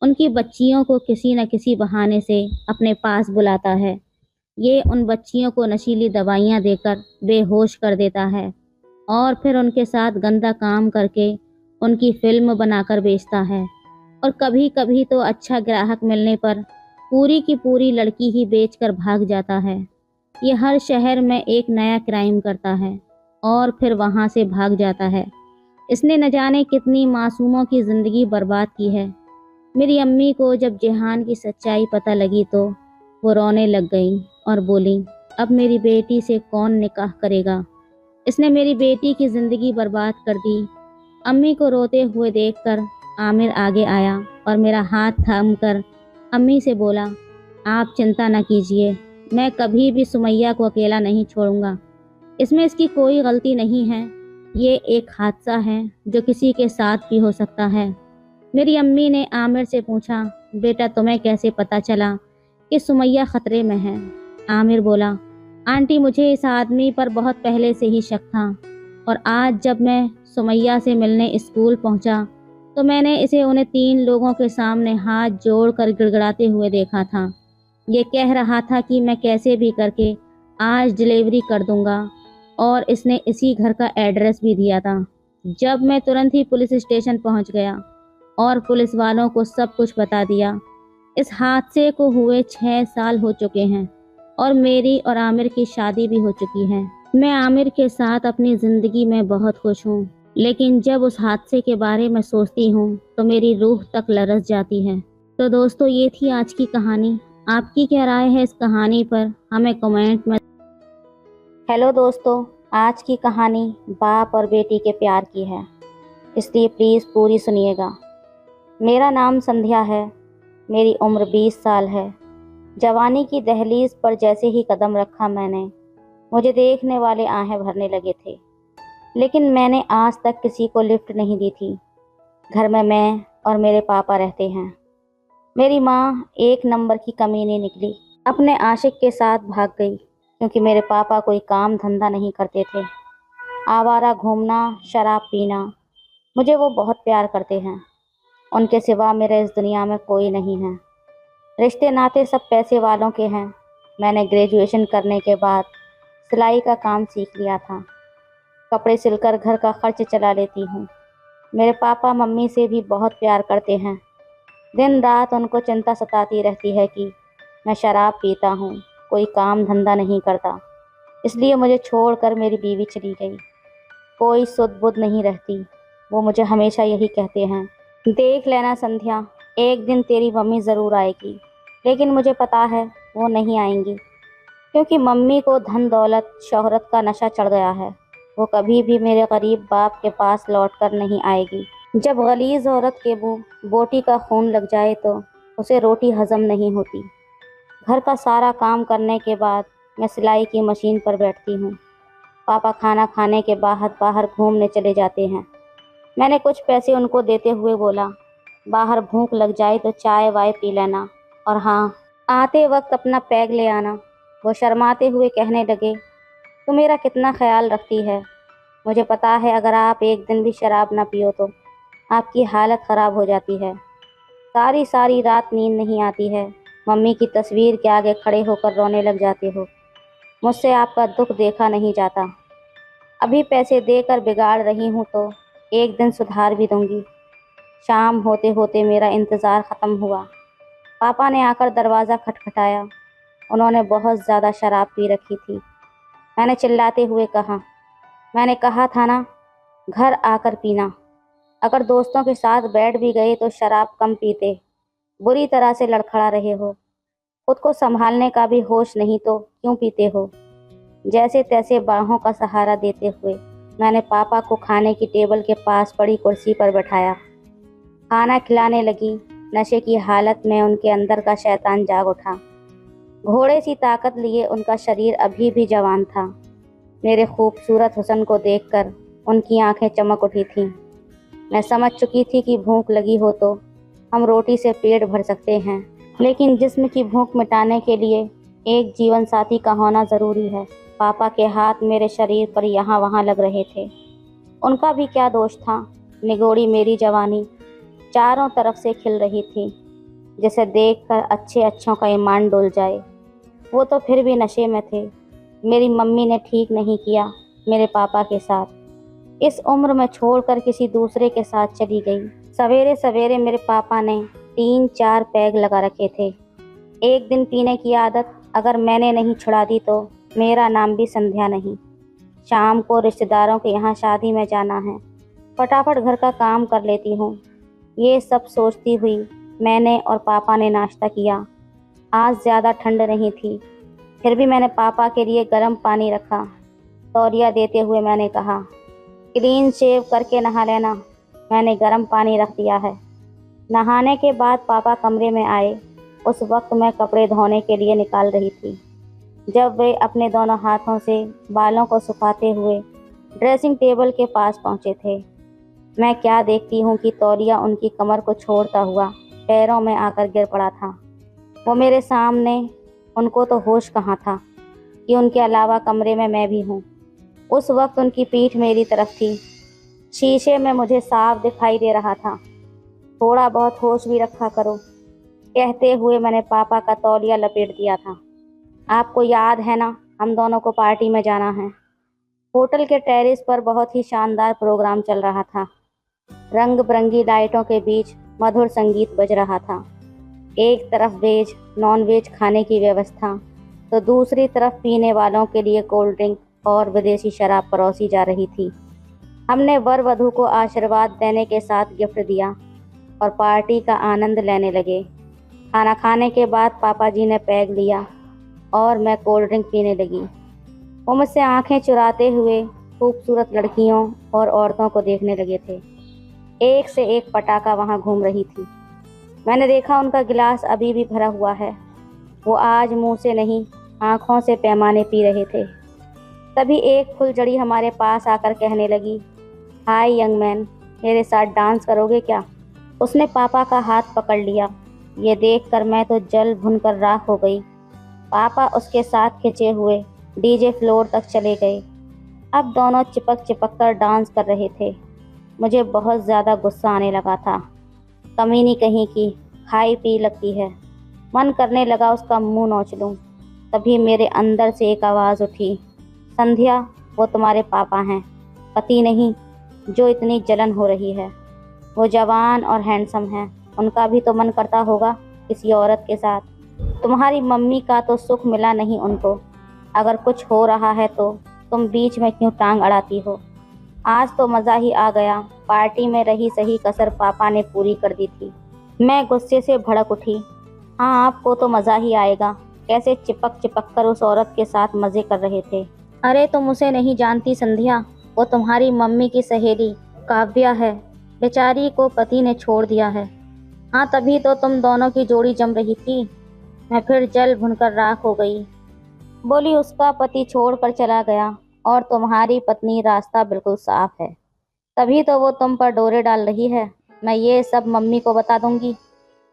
उनकी बच्चियों को किसी न किसी बहाने से अपने पास बुलाता है। ये उन बच्चियों को नशीली दवाइयाँ देकर बेहोश कर देता है और फिर उनके साथ गंदा काम करके उनकी फिल्म बनाकर बेचता है। और कभी कभी तो अच्छा ग्राहक मिलने पर पूरी की पूरी लड़की ही बेचकर भाग जाता है। ये हर शहर में एक नया क्राइम करता है और फिर वहाँ से भाग जाता है। इसने न जाने कितनी मासूमों की ज़िंदगी बर्बाद की है। मेरी अम्मी को जब जेहान की सच्चाई पता लगी तो वो रोने लग गई और बोली, अब मेरी बेटी से कौन निकाह करेगा। इसने मेरी बेटी की ज़िंदगी बर्बाद कर दी। अम्मी को रोते हुए देखकर आमिर आगे आया और मेरा हाथ थाम कर अम्मी से बोला, आप चिंता न कीजिए, मैं कभी भी सुमैया को अकेला नहीं छोड़ूंगा। इसमें इसकी कोई गलती नहीं है। ये एक हादसा है जो किसी के साथ भी हो सकता है। मेरी अम्मी ने आमिर से पूछा, बेटा तुम्हें कैसे पता चला कि सुमैया खतरे में है। आमिर बोला, आंटी मुझे इस आदमी पर बहुत पहले से ही शक था और आज जब मैं सुमैया से मिलने स्कूल पहुंचा तो मैंने इसे उन्हें 3 लोगों के सामने हाथ जोड़कर गिड़गिड़ाते हुए देखा था। ये कह रहा था कि मैं कैसे भी करके आज डिलीवरी कर दूंगा और इसने इसी घर का एड्रेस भी दिया था। जब मैं तुरंत ही पुलिस स्टेशन पहुंच गया और पुलिस वालों को सब कुछ बता दिया। इस हादसे को हुए 6 साल हो चुके हैं और मेरी और आमिर की शादी भी हो चुकी है। मैं आमिर के साथ अपनी ज़िंदगी में बहुत खुश हूँ, लेकिन जब उस हादसे के बारे में सोचती हूँ तो मेरी रूह तक लरस जाती है। तो दोस्तों, ये थी आज की कहानी। आपकी क्या राय है इस कहानी पर, हमें कमेंट में। हेलो दोस्तों, आज की कहानी बाप और बेटी के प्यार की है, इसलिए प्लीज़ पूरी सुनिएगा। मेरा नाम संध्या है, मेरी उम्र 20 साल है। जवानी की दहलीज पर जैसे ही कदम रखा मैंने, मुझे देखने वाले आहें भरने लगे थे, लेकिन मैंने आज तक किसी को लिफ्ट नहीं दी थी। घर में मैं और मेरे पापा रहते हैं। मेरी माँ एक नंबर की कमीनी निकली, अपने आशिक के साथ भाग गई क्योंकि मेरे पापा कोई काम धंधा नहीं करते थे। आवारा घूमना, शराब पीना, मुझे वो बहुत प्यार करते हैं। उनके सिवा मेरे इस दुनिया में कोई नहीं है। रिश्ते नाते सब पैसे वालों के हैं। मैंने ग्रेजुएशन करने के बाद सिलाई का काम सीख लिया था। कपड़े सिलकर घर का खर्च चला लेती हूँ। मेरे पापा मम्मी से भी बहुत प्यार करते हैं। दिन रात उनको चिंता सताती रहती है कि मैं शराब पीता हूँ, कोई काम धंधा नहीं करता, इसलिए मुझे छोड़कर मेरी बीवी चली गई। कोई सुध बुध नहीं रहती। वो मुझे हमेशा यही कहते हैं, देख लेना संध्या, एक दिन तेरी मम्मी ज़रूर आएगी, लेकिन मुझे पता है वो नहीं आएंगी, क्योंकि मम्मी को धन दौलत शोहरत का नशा चढ़ गया है। वो कभी भी मेरे गरीब बाप के पास लौट कर नहीं आएगी। जब गलीज़ औरत के मुंह बोटी का खून लग जाए तो उसे रोटी हजम नहीं होती। घर का सारा काम करने के बाद मैं सिलाई की मशीन पर बैठती हूँ। पापा खाना खाने के बाद बाहर घूमने चले जाते हैं। मैंने कुछ पैसे उनको देते हुए बोला, बाहर भूख लग जाए तो चाय वाय पी लेना, और हाँ, आते वक्त अपना पैग ले आना। वो शर्माते हुए कहने लगे, तू मेरा कितना ख्याल रखती है। मुझे पता है अगर आप एक दिन भी शराब ना पियो तो आपकी हालत ख़राब हो जाती है। सारी सारी रात नींद नहीं आती है। मम्मी की तस्वीर के आगे खड़े होकर रोने लग जाते हो। मुझसे आपका दुख देखा नहीं जाता। अभी पैसे देकर बिगाड़ रही हूँ तो एक दिन सुधार भी दूंगी। शाम होते होते मेरा इंतज़ार ख़त्म हुआ। पापा ने आकर दरवाज़ा खटखटाया। उन्होंने बहुत ज़्यादा शराब पी रखी थी। मैंने चिल्लाते हुए कहा, मैंने कहा था ना, घर आकर पीना। अगर दोस्तों के साथ बैठ भी गए तो शराब कम पीते। बुरी तरह से लड़खड़ा रहे हो। खुद को संभालने का भी होश नहीं तो क्यों पीते हो। जैसे तैसे बाहों का सहारा देते हुए मैंने पापा को खाने की टेबल के पास पड़ी कुर्सी पर बैठाया। खाना खिलाने लगी। नशे की हालत में उनके अंदर का शैतान जाग उठा। घोड़े सी ताकत लिए उनका शरीर अभी भी जवान था। मेरे खूबसूरत हुस्न को देखकर उनकी आंखें चमक उठी थीं। मैं समझ चुकी थी कि भूख लगी हो तो हम रोटी से पेट भर सकते हैं, लेकिन जिस्म की भूख मिटाने के लिए एक जीवन साथी का होना ज़रूरी है। पापा के हाथ मेरे शरीर पर यहाँ वहाँ लग रहे थे। उनका भी क्या दोष था। निगोड़ी मेरी जवानी चारों तरफ से खिल रही थी, जिसे देखकर अच्छे अच्छों का ईमान डोल जाए। वो तो फिर भी नशे में थे। मेरी मम्मी ने ठीक नहीं किया मेरे पापा के साथ। इस उम्र में छोड़कर किसी दूसरे के साथ चली गई। सवेरे सवेरे मेरे पापा ने 3-4 पैग लगा रखे थे। एक दिन पीने की आदत अगर मैंने नहीं छुड़ा दी तो मेरा नाम भी संध्या नहीं। शाम को रिश्तेदारों के यहाँ शादी में जाना है, फटाफट घर का काम कर लेती हूँ। ये सब सोचती हुई मैंने और पापा ने नाश्ता किया। आज ज़्यादा ठंड नहीं थी, फिर भी मैंने पापा के लिए गर्म पानी रखा। तौलिया देते हुए मैंने कहा, क्लीन शेव करके नहा लेना। मैंने गर्म पानी रख दिया है। नहाने के बाद पापा कमरे में आए। उस वक्त मैं कपड़े धोने के लिए निकाल रही थी, जब वे अपने दोनों हाथों से बालों को सुखाते हुए ड्रेसिंग टेबल के पास पहुंचे थे। मैं क्या देखती हूँ कि तौलिया उनकी कमर को छोड़ता हुआ पैरों में आकर गिर पड़ा था। वो मेरे सामने। उनको तो होश कहाँ था कि उनके अलावा कमरे में मैं भी हूँ। उस वक्त उनकी पीठ मेरी तरफ थी। शीशे में मुझे साफ दिखाई दे रहा था। थोड़ा बहुत होश भी रखा करो, कहते हुए मैंने पापा का तौलिया लपेट दिया था। आपको याद है ना, हम दोनों को पार्टी में जाना है। होटल के टेरेस पर बहुत ही शानदार प्रोग्राम चल रहा था। रंग बिरंगी लाइटों के बीच मधुर संगीत बज रहा था। एक तरफ वेज नॉन वेज खाने की व्यवस्था तो दूसरी तरफ पीने वालों के लिए कोल्ड ड्रिंक और विदेशी शराब परोसी जा रही थी। हमने वर वधू को आशीर्वाद देने के साथ गिफ्ट दिया और पार्टी का आनंद लेने लगे। खाना खाने के बाद पापा जी ने पैग लिया और मैं कोल्ड ड्रिंक पीने लगी। वो मुझसे आंखें चुराते हुए खूबसूरत लड़कियों और औरतों को देखने लगे थे। एक से एक पटाखा वहाँ घूम रही थी। मैंने देखा उनका गिलास अभी भी भरा हुआ है। वो आज मुंह से नहीं, आँखों से पैमाने पी रहे थे। तभी एक फुलझड़ी हमारे पास आकर कहने लगी, हाय यंग मैन, मेरे साथ डांस करोगे क्या? उसने पापा का हाथ पकड़ लिया। ये देखकर मैं तो जल भुन कर राख हो गई। पापा उसके साथ खिंचे हुए डीजे फ्लोर तक चले गए। अब दोनों चिपक चिपक कर डांस कर रहे थे। मुझे बहुत ज़्यादा गुस्सा आने लगा था। कमीनी कहीं की, खाई पी लगती है। मन करने लगा उसका मुंह नोच लूं। तभी मेरे अंदर से एक आवाज़ उठी, संध्या, वो तुम्हारे पापा हैं, पति नहीं। जो इतनी जलन हो रही है। वो जवान और हैंडसम हैं, उनका भी तो मन करता होगा किसी औरत के साथ। तुम्हारी मम्मी का तो सुख मिला नहीं उनको। अगर कुछ हो रहा है तो तुम बीच में क्यों टांग अड़ाती हो? आज तो मज़ा ही आ गया। पार्टी में रही सही कसर पापा ने पूरी कर दी थी। मैं गुस्से से भड़क उठी। हाँ, आपको तो मज़ा ही आएगा, कैसे चिपक चिपक कर उस औरत के साथ मज़े कर रहे थे। अरे तुम उसे नहीं जानती संध्या, वो तुम्हारी मम्मी की सहेली काव्या है। बेचारी को पति ने छोड़ दिया है। हाँ, तभी तो तुम दोनों की जोड़ी जम रही थी। मैं फिर जल भुनकर राख हो गई। बोली, उसका पति छोड़कर चला गया और तुम्हारी पत्नी रास्ता बिल्कुल साफ है, तभी तो वो तुम पर डोरे डाल रही है। मैं ये सब मम्मी को बता दूंगी,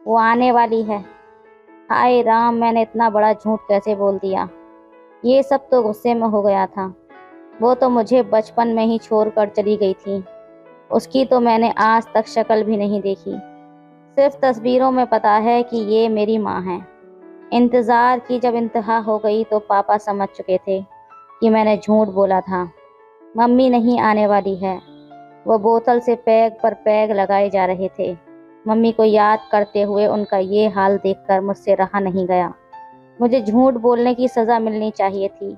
वो आने वाली है। हाय राम, मैंने इतना बड़ा झूठ कैसे बोल दिया। ये सब तो गुस्से में हो गया था। वो तो मुझे बचपन में ही छोड़कर चली गई थी। उसकी तो मैंने आज तक शक्ल भी नहीं देखी, सिर्फ तस्वीरों में पता है कि ये मेरी माँ है। इंतज़ार की जब इंतहा हो गई तो पापा समझ चुके थे कि मैंने झूठ बोला था। मम्मी नहीं आने वाली है। वो बोतल से पैग पर पैग लगाए जा रहे थे। मम्मी को याद करते हुए उनका ये हाल देखकर मुझसे रहा नहीं गया। मुझे झूठ बोलने की सज़ा मिलनी चाहिए थी।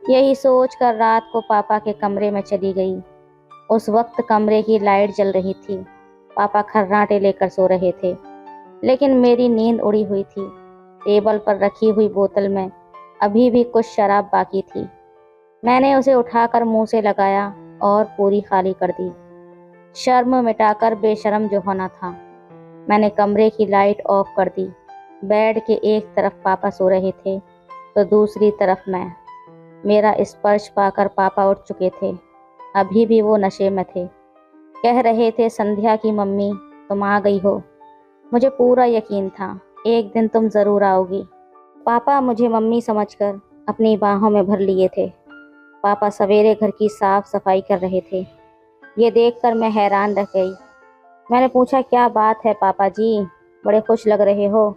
यही सोचकर रात को पापा के कमरे में चली गई। उस वक्त कमरे की लाइट जल रही थी। पापा खर्राटे लेकर सो रहे थे, लेकिन मेरी नींद उड़ी हुई थी। टेबल पर रखी हुई बोतल में अभी भी कुछ शराब बाकी थी। मैंने उसे उठाकर मुंह से लगाया और पूरी खाली कर दी। शर्म मिटाकर बेशर्म जो होना था। मैंने कमरे की लाइट ऑफ कर दी। बेड के एक तरफ पापा सो रहे थे तो दूसरी तरफ मैं। मेरा स्पर्श पाकर पापा उठ चुके थे। अभी भी वो नशे में थे। कह रहे थे, संध्या की मम्मी तुम आ गई हो। मुझे पूरा यकीन था एक दिन तुम ज़रूर आओगी। पापा मुझे मम्मी समझकर अपनी बाहों में भर लिए थे। पापा सवेरे घर की साफ सफाई कर रहे थे। ये देखकर मैं हैरान रह गई। मैंने पूछा, क्या बात है पापा जी, बड़े खुश लग रहे हो।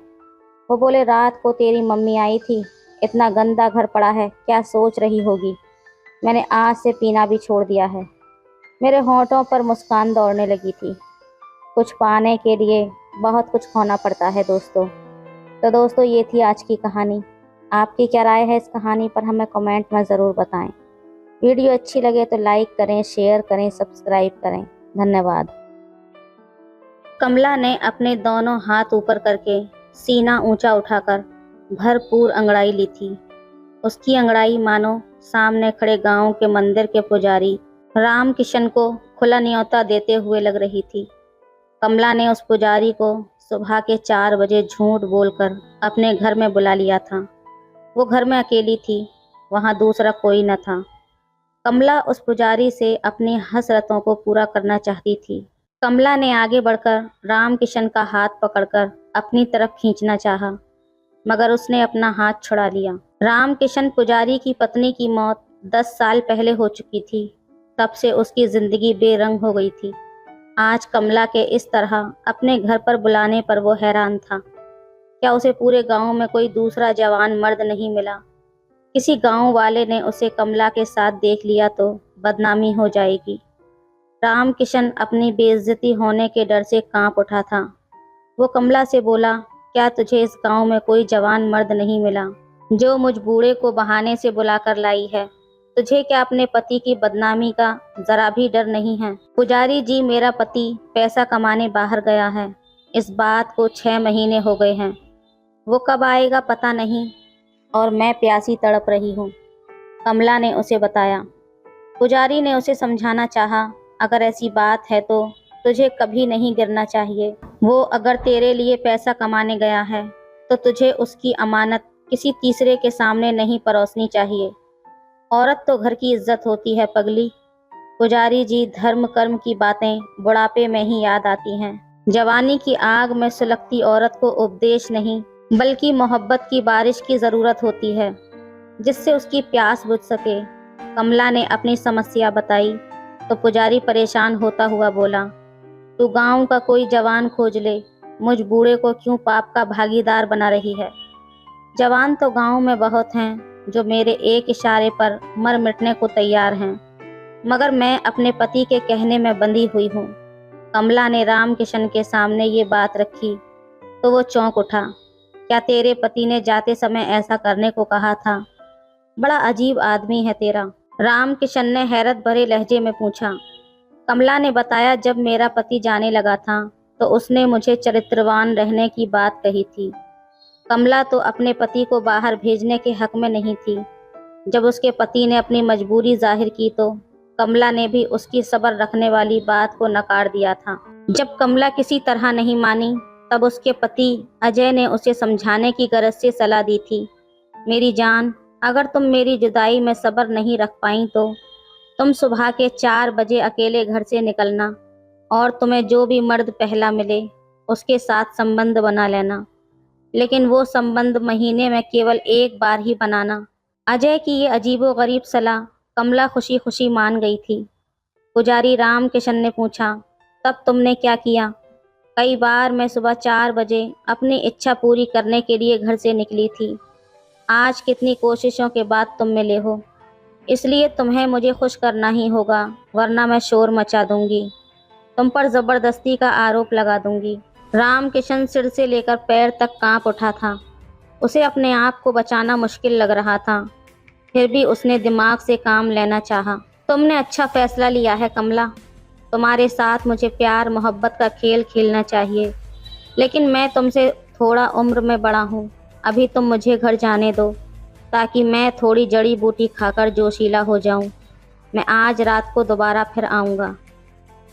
वो बोले, रात को तेरी मम्मी आई थी, इतना गंदा घर पड़ा है, क्या सोच रही होगी। मैंने आज से पीना भी छोड़ दिया है। मेरे होंठों पर मुस्कान दौड़ने लगी थी। कुछ पाने के लिए बहुत कुछ खोना पड़ता है दोस्तों। तो दोस्तों, ये थी आज की कहानी। आपकी क्या राय है इस कहानी पर हमें कमेंट में ज़रूर बताएं। वीडियो अच्छी लगे तो लाइक करें, शेयर करें, सब्सक्राइब करें। धन्यवाद। कमला ने अपने दोनों हाथ ऊपर करके सीना ऊंचा उठाकर भरपूर अंगड़ाई ली थी। उसकी अंगड़ाई मानो सामने खड़े गांव के मंदिर के पुजारी राम किशन को खुला न्योता देते हुए लग रही थी। कमला ने उस पुजारी को सुबह के 4 बजे झूठ बोलकर अपने घर में बुला लिया था। वो घर में अकेली थी, वहाँ दूसरा कोई न था। कमला उस पुजारी से अपनी हसरतों को पूरा करना चाहती थी। कमला ने आगे बढ़कर राम किशन का हाथ पकड़कर अपनी तरफ खींचना चाहा, मगर उसने अपना हाथ छुड़ा लिया। राम किशन पुजारी की पत्नी की मौत 10 साल पहले हो चुकी थी। तब से उसकी जिंदगी बेरंग हो गई थी। आज कमला के इस तरह अपने घर पर बुलाने पर वो हैरान था। क्या उसे पूरे गांव में कोई दूसरा जवान मर्द नहीं मिला? किसी गांव वाले ने उसे कमला के साथ देख लिया तो बदनामी हो जाएगी। राम किशन अपनी बेइज्जती होने के डर से कांप उठा था। वो कमला से बोला, क्या तुझे इस गांव में कोई जवान मर्द नहीं मिला जो मुझ बूढ़े को बहाने से बुलाकर लाई है? तुझे क्या अपने पति की बदनामी का जरा भी डर नहीं है? पुजारी जी, मेरा पति पैसा कमाने बाहर गया है। इस बात को 6 महीने हो गए हैं। वो कब आएगा पता नहीं, और मैं प्यासी तड़प रही हूँ। कमला ने उसे बताया। पुजारी ने उसे समझाना चाहा, अगर ऐसी बात है तो तुझे कभी नहीं गिरना चाहिए। वो अगर तेरे लिए पैसा कमाने गया है तो तुझे उसकी अमानत किसी तीसरे के सामने नहीं परोसनी चाहिए। औरत तो घर की इज्जत होती है पगली। पुजारी जी, धर्म कर्म की बातें बुढ़ापे में ही याद आती हैं। जवानी की आग में सुलगती औरत को उपदेश नहीं बल्कि मोहब्बत की बारिश की ज़रूरत होती है, जिससे उसकी प्यास बुझ सके। कमला ने अपनी समस्या बताई तो पुजारी परेशान होता हुआ बोला, तू गांव का कोई जवान खोज ले, मुझ बूढ़े को क्यों पाप का भागीदार बना रही है? जवान तो गांव में बहुत हैं जो मेरे एक इशारे पर मर मिटने को तैयार हैं, मगर मैं अपने पति के कहने में बंधी हुई हूँ। कमला ने राम किशन के सामने ये बात रखी तो वो चौंक उठा। क्या तेरे पति ने जाते समय ऐसा करने को कहा था? बड़ा अजीब आदमी है तेरा। राम किशन ने हैरत भरे लहजे में पूछा। कमला ने बताया, जब मेरा पति जाने लगा था तो उसने मुझे चरित्रवान रहने की बात कही थी। कमला तो अपने पति को बाहर भेजने के हक में नहीं थी। जब उसके पति ने अपनी मजबूरी जाहिर की तो कमला ने भी उसकी सब्र रखने वाली बात को नकार दिया था। जब कमला किसी तरह नहीं मानी तब उसके पति अजय ने उसे समझाने की गरज से सलाह दी थी। मेरी जान, अगर तुम मेरी जुदाई में सब्र नहीं रख पाई तो तुम सुबह के 4 बजे अकेले घर से निकलना और तुम्हें जो भी मर्द पहला मिले उसके साथ संबंध बना लेना, लेकिन वो संबंध महीने में केवल एक बार ही बनाना। अजय की ये अजीबोगरीब सलाह कमला खुशी खुशी मान गई थी। पुजारी राम किशन ने पूछा, तब तुमने क्या किया? कई बार मैं सुबह 4 बजे अपनी इच्छा पूरी करने के लिए घर से निकली थी। आज कितनी कोशिशों के बाद तुम मिले हो, इसलिए तुम्हें मुझे खुश करना ही होगा, वरना मैं शोर मचा दूंगी, तुम पर जबरदस्ती का आरोप लगा दूंगी। राम किशन सिर से लेकर पैर तक कांप उठा था। उसे अपने आप को बचाना मुश्किल लग रहा था, फिर भी उसने दिमाग से काम लेना चाहा। तुमने अच्छा फैसला लिया है कमला। तुम्हारे साथ मुझे प्यार मोहब्बत का खेल खेलना चाहिए, लेकिन मैं तुमसे थोड़ा उम्र में बड़ा हूँ। अभी तुम मुझे घर जाने दो ताकि मैं थोड़ी जड़ी बूटी खाकर जोशीला हो जाऊं। मैं आज रात को दोबारा फिर आऊँगा।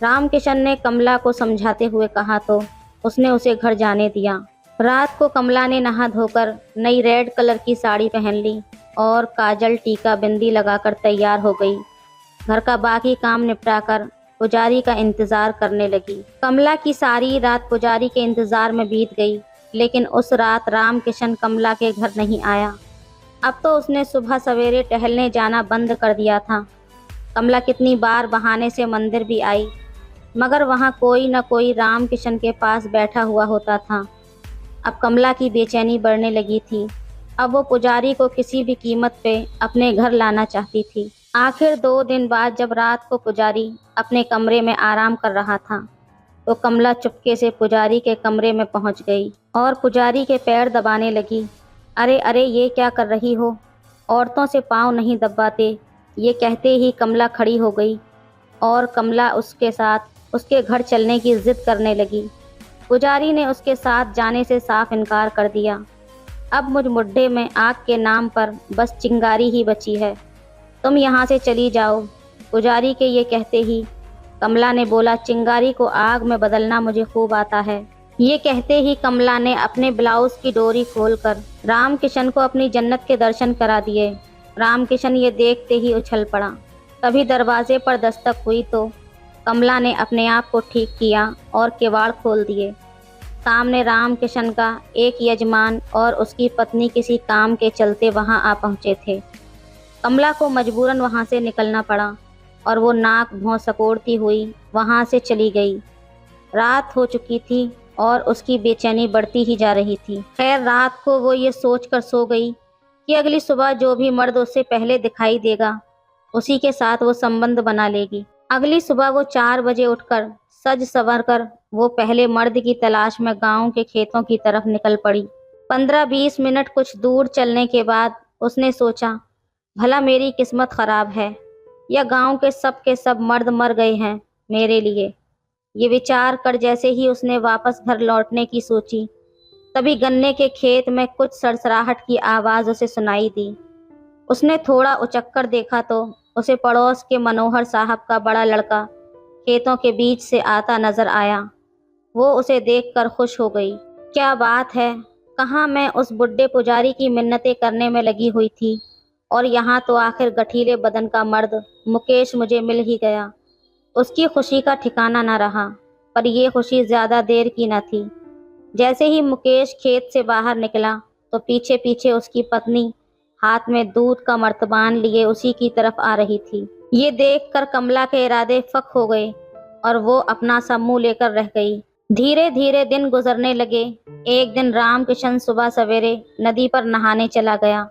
राम किशन ने कमला को समझाते हुए कहा तो उसने उसे घर जाने दिया। रात को कमला ने नहा धोकर नई रेड कलर की साड़ी पहन ली और काजल टीका बिंदी लगाकर तैयार हो गई। घर का बाकी काम निपटाकर पुजारी का इंतजार करने लगी। कमला की सारी रात पुजारी के इंतजार में बीत गई, लेकिन उस रात राम किशन कमला के घर नहीं आया। अब तो उसने सुबह सवेरे टहलने जाना बंद कर दिया था। कमला कितनी बार बहाने से मंदिर भी आई, मगर वहाँ कोई न कोई राम किशन के पास बैठा हुआ होता था। अब कमला की बेचैनी बढ़ने लगी थी। अब वो पुजारी को किसी भी कीमत पे अपने घर लाना चाहती थी। आखिर 2 दिन बाद जब रात को पुजारी अपने कमरे में आराम कर रहा था तो कमला चुपके से पुजारी के कमरे में पहुंच गई और पुजारी के पैर दबाने लगी। अरे अरे, ये क्या कर रही हो? औरतों से पाँव नहीं दबाते। ये कहते ही कमला खड़ी हो गई और कमला उसके साथ उसके घर चलने की जिद करने लगी। पुजारी ने उसके साथ जाने से साफ इनकार कर दिया। अब मुझ मुड्ढे में आग के नाम पर बस चिंगारी ही बची है। तुम यहाँ से चली जाओ। पुजारी के ये कहते ही कमला ने बोला, चिंगारी को आग में बदलना मुझे खूब आता है। ये कहते ही कमला ने अपने ब्लाउज की डोरी खोलकर राम किशन को अपनी जन्नत के दर्शन करा दिए। राम किशन ये देखते ही उछल पड़ा। तभी दरवाजे पर दस्तक हुई तो कमला ने अपने आप को ठीक किया और किवाड़ खोल दिए। सामने राम किशन का एक यजमान और उसकी पत्नी किसी काम के चलते वहां आ पहुंचे थे। कमला को मजबूरन वहां से निकलना पड़ा और वो नाक भौं सकोड़ती हुई वहां से चली गई। रात हो चुकी थी और उसकी बेचैनी बढ़ती ही जा रही थी। खैर, रात को वो ये सोचकर सो गई कि अगली सुबह जो भी मर्द उससे पहले दिखाई देगा उसी के साथ वो संबंध बना लेगी। अगली सुबह वो 4 बजे उठकर सज संवर कर वो पहले मर्द की तलाश में गांव के खेतों की तरफ निकल पड़ी। 15-20 मिनट कुछ दूर चलने के बाद उसने सोचा, भला मेरी किस्मत खराब है या गांव के सब मर्द मर गए हैं मेरे लिए। ये विचार कर जैसे ही उसने वापस घर लौटने की सोची, तभी गन्ने के खेत में कुछ सरसराहट की आवाज़ उसे सुनाई दी। उसने थोड़ा उचक्कर देखा तो उसे पड़ोस के मनोहर साहब का बड़ा लड़का खेतों के बीच से आता नजर आया। वो उसे देखकर खुश हो गई। क्या बात है, कहाँ मैं उस बुढ़े पुजारी की मिन्नतें करने में लगी हुई थी और यहाँ तो आखिर गठीले बदन का मर्द मुकेश मुझे मिल ही गया। उसकी खुशी का ठिकाना न रहा, पर यह खुशी ज़्यादा देर की न थी। जैसे ही मुकेश खेत से बाहर निकला तो पीछे पीछे उसकी पत्नी हाथ में दूध का मर्तबान लिए उसी की तरफ आ रही थी। ये देखकर कमला के इरादे फक हो गए और वो अपना सा मुंह लेकर रह गई। धीरे धीरे दिन गुजरने लगे। एक दिन राम किशन सुबह सवेरे नदी पर नहाने चला गया।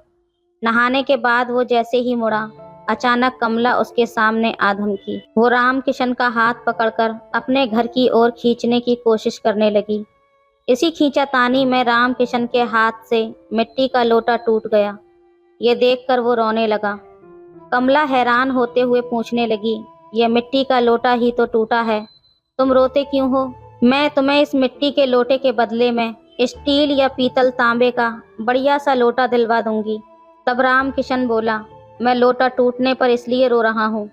नहाने के बाद वो जैसे ही मुड़ा, अचानक कमला उसके सामने आ धमकी। वो राम किशन का हाथ पकड़कर अपने घर की ओर खींचने की कोशिश करने लगी। इसी खींचातानी में राम किशन के हाथ से मिट्टी का लोटा टूट गया। ये देखकर वो रोने लगा। कमला हैरान होते हुए पूछने लगी, यह मिट्टी का लोटा ही तो टूटा है, तुम रोते क्यों हो? मैं तुम्हें इस मिट्टी के लोटे के बदले में स्टील या पीतल तांबे का बढ़िया सा लोटा दिलवा दूंगी। तब राम किशन बोला, मैं लोटा टूटने पर इसलिए रो रहा हूँ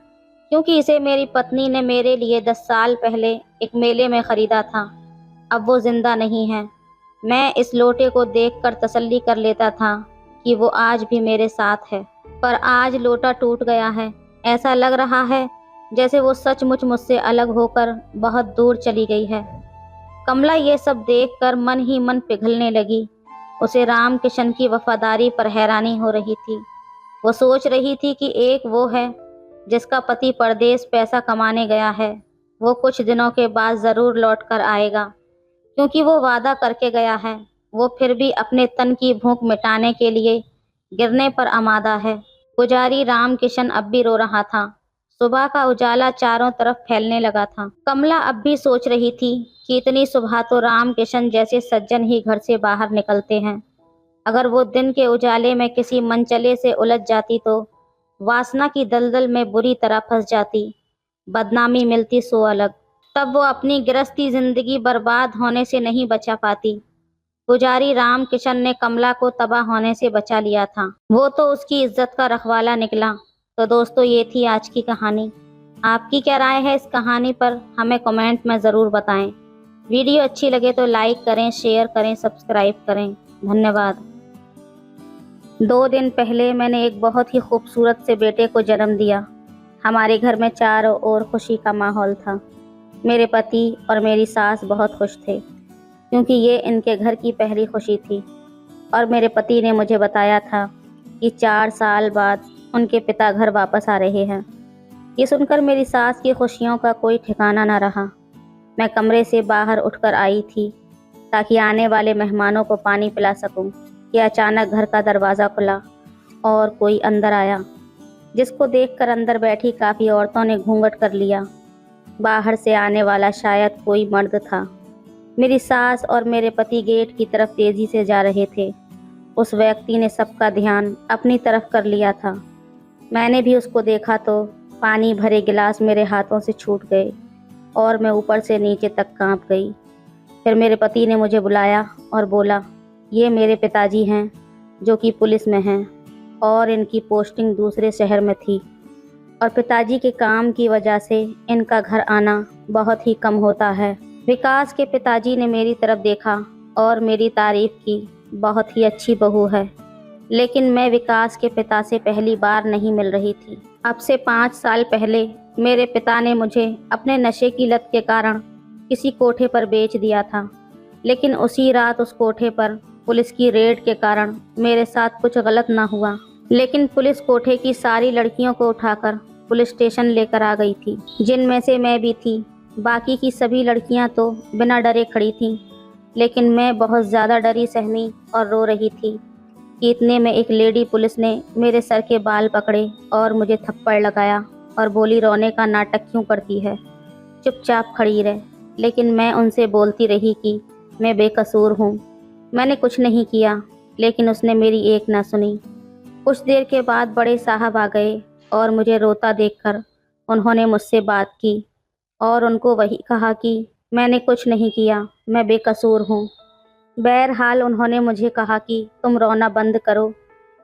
क्योंकि इसे मेरी पत्नी ने मेरे लिए 10 साल पहले एक मेले में खरीदा था। अब वो जिंदा नहीं है। मैं इस लोटे को देखकर तसल्ली कर लेता था कि वो आज भी मेरे साथ है, पर आज लोटा टूट गया है। ऐसा लग रहा है जैसे वो सचमुच मुझसे अलग होकर बहुत दूर चली गई है। कमला ये सब देखकर मन ही मन पिघलने लगी। उसे राम किशन की वफादारी पर हैरानी हो रही थी। वो सोच रही थी कि एक वो है जिसका पति परदेश पैसा कमाने गया है। वो कुछ दिनों के बाद ज़रूर लौट कर आएगा क्योंकि वो वादा करके गया है। वो फिर भी अपने तन की भूख मिटाने के लिए गिरने पर आमादा है। पुजारी राम किशन अब भी रो रहा था। सुबह का उजाला चारों तरफ फैलने लगा था। कमला अब भी सोच रही थी कि इतनी सुबह तो राम किशन जैसे सज्जन ही घर से बाहर निकलते हैं। अगर वो दिन के उजाले में किसी मनचले से उलझ जाती तो वासना की दलदल में बुरी तरह फंस जाती। बदनामी मिलती सो अलग। तब वो अपनी गृहस्थी जिंदगी बर्बाद होने से नहीं बचा पाती। पुजारी राम किशन ने कमला को तबाह होने से बचा लिया था। वो तो उसकी इज्जत का रखवाला निकला। तो दोस्तों, ये थी आज की कहानी। आपकी क्या राय है इस कहानी पर, हमें कमेंट में ज़रूर बताएं। वीडियो अच्छी लगे तो लाइक करें, शेयर करें, सब्सक्राइब करें। धन्यवाद। 2 दिन पहले मैंने एक बहुत ही खूबसूरत से बेटे को जन्म दिया। हमारे घर में चारों ओर खुशी का माहौल था। मेरे पति और मेरी सास बहुत खुश थे क्योंकि ये इनके घर की पहली खुशी थी। और मेरे पति ने मुझे बताया था कि 4 साल बाद उनके पिता घर वापस आ रहे हैं। ये सुनकर मेरी सास की खुशियों का कोई ठिकाना न रहा। मैं कमरे से बाहर उठकर आई थी ताकि आने वाले मेहमानों को पानी पिला सकूं कि अचानक घर का दरवाज़ा खुला और कोई अंदर आया, जिसको देखकर अंदर बैठी काफ़ी औरतों ने घूंघट कर लिया। बाहर से आने वाला शायद कोई मर्द था। मेरी सास और मेरे पति गेट की तरफ तेज़ी से जा रहे थे। उस व्यक्ति ने सबका ध्यान अपनी तरफ कर लिया था। मैंने भी उसको देखा तो पानी भरे गिलास मेरे हाथों से छूट गए और मैं ऊपर से नीचे तक कांप गई। फिर मेरे पति ने मुझे बुलाया और बोला, ये मेरे पिताजी हैं जो कि पुलिस में हैं और इनकी पोस्टिंग दूसरे शहर में थी और पिताजी के काम की वजह से इनका घर आना बहुत ही कम होता है। विकास के पिताजी ने मेरी तरफ देखा और मेरी तारीफ की, बहुत ही अच्छी बहू है। लेकिन मैं विकास के पिता से पहली बार नहीं मिल रही थी। अब से 5 साल पहले मेरे पिता ने मुझे अपने नशे की लत के कारण किसी कोठे पर बेच दिया था। लेकिन उसी रात उस कोठे पर पुलिस की रेड के कारण मेरे साथ कुछ गलत ना हुआ। लेकिन पुलिस कोठे की सारी लड़कियों को उठाकर पुलिस स्टेशन लेकर आ गई थी, जिनमें से मैं भी थी। बाकी की सभी लड़कियां तो बिना डरे खड़ी थीं, लेकिन मैं बहुत ज़्यादा डरी सहमी और रो रही थी कि इतने में एक लेडी पुलिस ने मेरे सर के बाल पकड़े और मुझे थप्पड़ लगाया और बोली, रोने का नाटक क्यों करती है, चुपचाप खड़ी रह। लेकिन मैं उनसे बोलती रही कि मैं बेकसूर हूँ, मैंने कुछ नहीं किया। लेकिन उसने मेरी एक ना सुनी। कुछ देर के बाद बड़े साहब आ गए और मुझे रोता देखकर उन्होंने मुझसे बात की और उनको वही कहा कि मैंने कुछ नहीं किया, मैं बेकसूर हूँ। बहरहाल उन्होंने मुझे कहा कि तुम रोना बंद करो,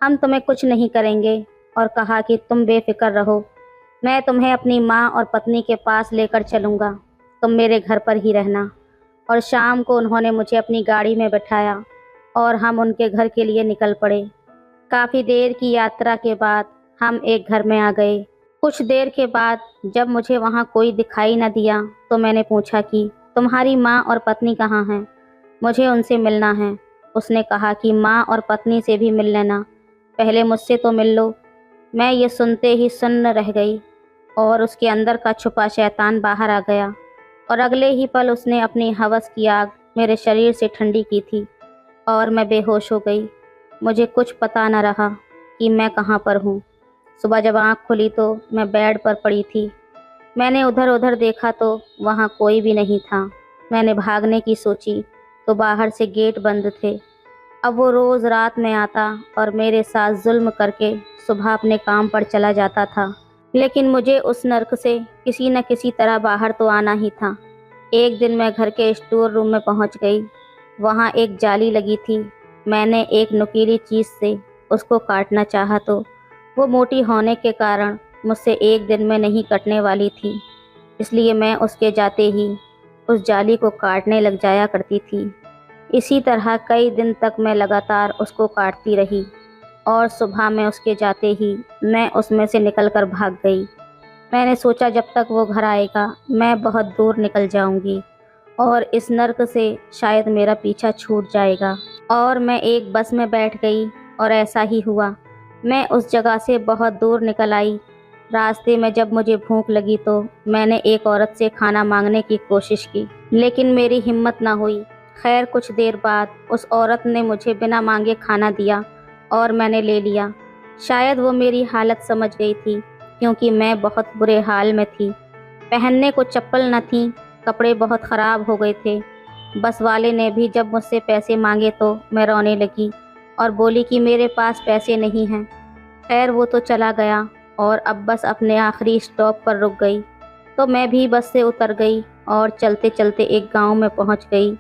हम तुम्हें कुछ नहीं करेंगे, और कहा कि तुम बेफिक्र रहो, मैं तुम्हें अपनी माँ और पत्नी के पास लेकर चलूँगा, तुम मेरे घर पर ही रहना। और शाम को उन्होंने मुझे अपनी गाड़ी में बैठाया और हम उनके घर के लिए निकल पड़े। काफ़ी देर की यात्रा के बाद हम एक घर में आ गए। कुछ देर के बाद जब मुझे वहाँ कोई दिखाई न दिया तो मैंने पूछा कि तुम्हारी माँ और पत्नी कहाँ हैं, मुझे उनसे मिलना है। उसने कहा कि माँ और पत्नी से भी मिल लेना, पहले मुझसे तो मिल लो। मैं ये सुनते ही सुन्न रह गई और उसके अंदर का छुपा शैतान बाहर आ गया और अगले ही पल उसने अपनी हवस की आग मेरे शरीर से ठंडी की थी और मैं बेहोश हो गई। मुझे कुछ पता न रहा कि मैं कहाँ पर हूँ। सुबह जब आँख खुली तो मैं बेड पर पड़ी थी। मैंने उधर उधर देखा तो वहाँ कोई भी नहीं था। मैंने भागने की सोची तो बाहर से गेट बंद थे। अब वो रोज़ रात में आता और मेरे साथ जुल्म करके सुबह अपने काम पर चला जाता था। लेकिन मुझे उस नर्क से किसी न किसी तरह बाहर तो आना ही था। एक दिन मैं घर के स्टोर रूम में पहुंच गई। वहां एक जाली लगी थी। मैंने एक नुकीली चीज़ से उसको काटना चाहा तो वो मोटी होने के कारण मुझसे एक दिन में नहीं कटने वाली थी। इसलिए मैं उसके जाते ही उस जाली को काटने लग जाया करती थी। इसी तरह कई दिन तक मैं लगातार उसको काटती रही और सुबह में उसके जाते ही मैं उसमें से निकलकर भाग गई। मैंने सोचा जब तक वो घर आएगा मैं बहुत दूर निकल जाऊंगी और इस नर्क से शायद मेरा पीछा छूट जाएगा। और मैं एक बस में बैठ गई और ऐसा ही हुआ। मैं उस जगह से बहुत दूर निकल आई। रास्ते में जब मुझे भूख लगी तो मैंने एक औरत से खाना मांगने की कोशिश की, लेकिन मेरी हिम्मत ना हुई। खैर कुछ देर बाद उस औरत ने मुझे बिना मांगे खाना दिया और मैंने ले लिया। शायद वो मेरी हालत समझ गई थी, क्योंकि मैं बहुत बुरे हाल में थी। पहनने को चप्पल न थी, कपड़े बहुत ख़राब हो गए थे। बस वाले ने भी जब मुझसे पैसे मांगे तो मैं रोने लगी और बोली कि मेरे पास पैसे नहीं हैं। खैर वो तो चला गया और अब बस अपने आखिरी स्टॉप पर रुक गई। तो मैं भी बस से उतर गई और चलते चलते एक गांव में पहुंच गई।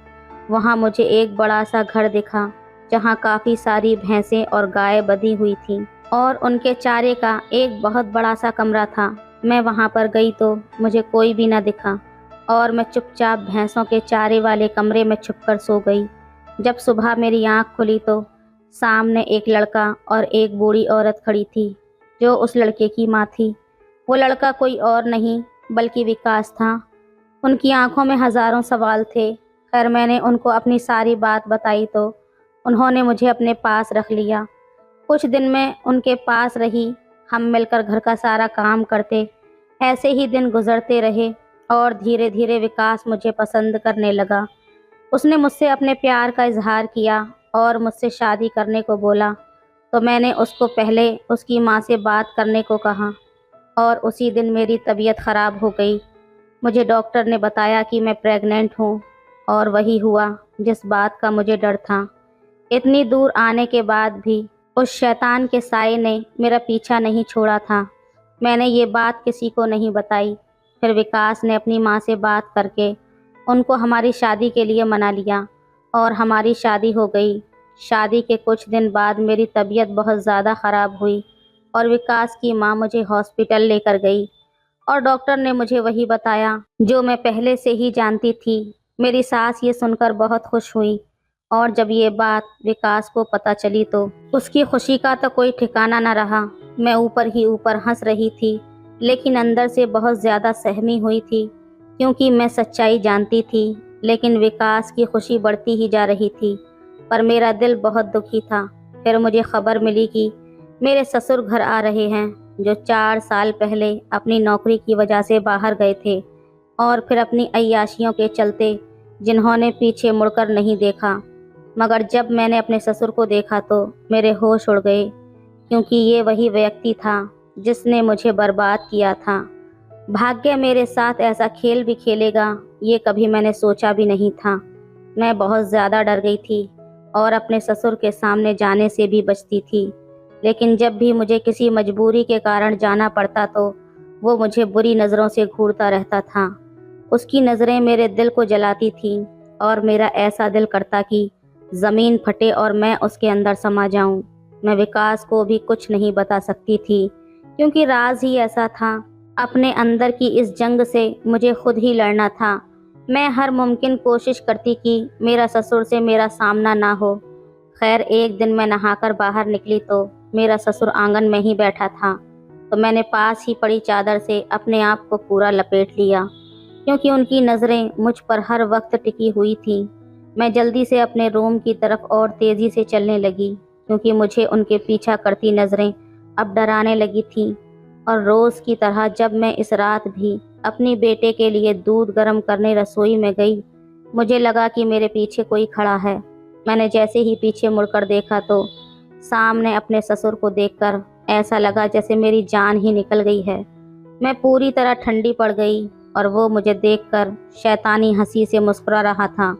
वहां मुझे एक बड़ा सा घर दिखा, जहां काफ़ी सारी भैंसें और गायें बंधी हुई थीं और उनके चारे का एक बहुत बड़ा सा कमरा था। मैं वहां पर गई तो मुझे कोई भी ना दिखा और मैं चुपचाप भैंसों के चारे वाले कमरे में छुपकर सो गई। जब सुबह मेरी आंख खुली तो सामने एक लड़का और एक बूढ़ी औरत खड़ी थी, जो उस लड़के की माँ थी। वो लड़का कोई और नहीं बल्कि विकास था। उनकी आंखों में हज़ारों सवाल थे। खैर मैंने उनको अपनी सारी बात बताई तो उन्होंने मुझे अपने पास रख लिया। कुछ दिन मैं उनके पास रही। हम मिलकर घर का सारा काम करते। ऐसे ही दिन गुजरते रहे और धीरे धीरे विकास मुझे पसंद करने लगा। उसने मुझसे अपने प्यार का इजहार किया और मुझसे शादी करने को बोला। तो मैंने उसको पहले उसकी माँ से बात करने को कहा और उसी दिन मेरी तबीयत ख़राब हो गई। मुझे डॉक्टर ने बताया कि मैं प्रेग्नेंट हूँ और वही हुआ जिस बात का मुझे डर था। इतनी दूर आने के बाद भी उस शैतान के साये ने मेरा पीछा नहीं छोड़ा था। मैंने ये बात किसी को नहीं बताई। फिर विकास ने अपनी माँ से बात करके उनको हमारी शादी के लिए मना लिया और हमारी शादी हो गई। शादी के कुछ दिन बाद मेरी तबीयत बहुत ज़्यादा ख़राब हुई और विकास की माँ मुझे हॉस्पिटल लेकर गई और डॉक्टर ने मुझे वही बताया जो मैं पहले से ही जानती थी। मेरी सास ये सुनकर बहुत खुश हुई और जब ये बात विकास को पता चली तो उसकी खुशी का तो कोई ठिकाना न रहा। मैं ऊपर ही ऊपर हंस रही थी, लेकिन अंदर से बहुत ज़्यादा सहमी हुई थी, क्योंकि मैं सच्चाई जानती थी। लेकिन विकास की खुशी बढ़ती ही जा रही थी, पर मेरा दिल बहुत दुखी था। फिर मुझे खबर मिली कि मेरे ससुर घर आ रहे हैं, जो 4 साल पहले अपनी नौकरी की वजह से बाहर गए थे और फिर अपनी अय्याशियों के चलते जिन्होंने पीछे मुड़कर नहीं देखा। मगर जब मैंने अपने ससुर को देखा तो मेरे होश उड़ गए, क्योंकि ये वही व्यक्ति था जिसने मुझे बर्बाद किया था। भाग्य मेरे साथ ऐसा खेल भी खेलेगा ये कभी मैंने सोचा भी नहीं था। मैं बहुत ज़्यादा डर गई थी और अपने ससुर के सामने जाने से भी बचती थी। लेकिन जब भी मुझे किसी मजबूरी के कारण जाना पड़ता तो वो मुझे बुरी नज़रों से घूरता रहता था। उसकी नज़रें मेरे दिल को जलाती थीं और मेरा ऐसा दिल करता कि ज़मीन फटे और मैं उसके अंदर समा जाऊं। मैं विकास को भी कुछ नहीं बता सकती थी, क्योंकि राज ही ऐसा था। अपने अंदर की इस जंग से मुझे खुद ही लड़ना था। मैं हर मुमकिन कोशिश करती कि मेरा ससुर से मेरा सामना ना हो। खैर एक दिन मैं नहाकर बाहर निकली तो मेरा ससुर आंगन में ही बैठा था। तो मैंने पास ही पड़ी चादर से अपने आप को पूरा लपेट लिया, क्योंकि उनकी नज़रें मुझ पर हर वक्त टिकी हुई थीं। मैं जल्दी से अपने रूम की तरफ और तेज़ी से चलने लगी, क्योंकि मुझे उनके पीछा करती नज़रें अब डराने लगी थीं। और रोज़ की तरह जब मैं इस रात भी अपनी बेटे के लिए दूध गर्म करने रसोई में गई, मुझे लगा कि मेरे पीछे कोई खड़ा है। मैंने जैसे ही पीछे मुड़कर देखा तो सामने अपने ससुर को देखकर ऐसा लगा जैसे मेरी जान ही निकल गई है। मैं पूरी तरह ठंडी पड़ गई और वो मुझे देखकर शैतानी हंसी से मुस्कुरा रहा था।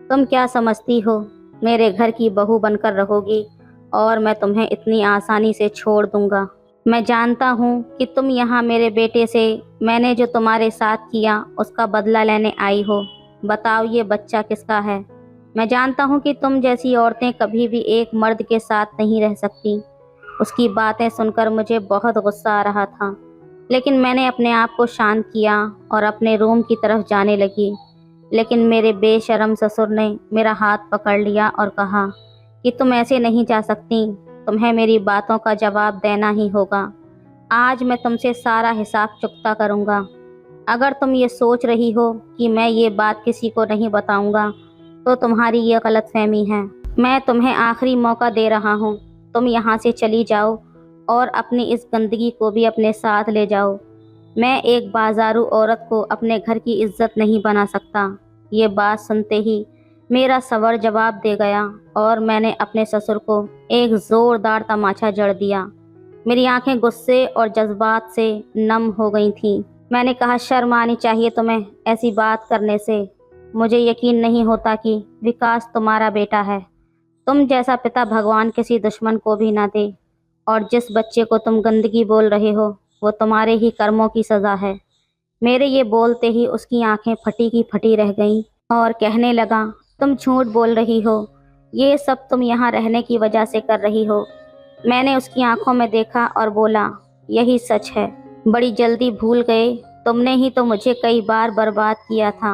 तुम क्या समझती हो, मेरे घर की बहू बनकर रहोगी और मैं तुम्हें इतनी आसानी से छोड़ दूंगा? मैं जानता हूँ कि तुम यहाँ मेरे बेटे से मैंने जो तुम्हारे साथ किया उसका बदला लेने आई हो। बताओ ये बच्चा किसका है? मैं जानता हूँ कि तुम जैसी औरतें कभी भी एक मर्द के साथ नहीं रह सकती। उसकी बातें सुनकर मुझे बहुत गुस्सा आ रहा था, लेकिन मैंने अपने आप को शांत किया और अपने रूम की तरफ जाने लगी। लेकिन मेरे बेशर्म ससुर ने मेरा हाथ पकड़ लिया और कहा कि तुम ऐसे नहीं जा सकती, तुम्हें मेरी बातों का जवाब देना ही होगा। आज मैं तुमसे सारा हिसाब चुकता करूँगा। अगर तुम ये सोच रही हो कि मैं ये बात किसी को नहीं बताऊँगा, तो तुम्हारी ये गलतफहमी है। मैं तुम्हें आखिरी मौका दे रहा हूँ। तुम यहाँ से चली जाओ और अपनी इस गंदगी को भी अपने साथ ले जाओ। मैं एक बाजारू औरत को अपने घर की इज्जत नहीं बना सकता। ये बात सुनते ही मेरा सवर जवाब दे गया और मैंने अपने ससुर को एक ज़ोरदार तमाचा जड़ दिया। मेरी आंखें गुस्से और जज्बात से नम हो गई थीं। मैंने कहा, शर्म आनी चाहिए तुम्हें ऐसी बात करने से। मुझे यकीन नहीं होता कि विकास तुम्हारा बेटा है। तुम जैसा पिता भगवान किसी दुश्मन को भी ना दे। और जिस बच्चे को तुम गंदगी बोल रहे हो, वो तुम्हारे ही कर्मों की सज़ा है। मेरे ये बोलते ही उसकी आंखें फटी की फटी रह गईं और कहने लगा, तुम झूठ बोल रही हो। ये सब तुम यहाँ रहने की वजह से कर रही हो। मैंने उसकी आंखों में देखा और बोला, यही सच है। बड़ी जल्दी भूल गए। तुमने ही तो मुझे कई बार बर्बाद किया था।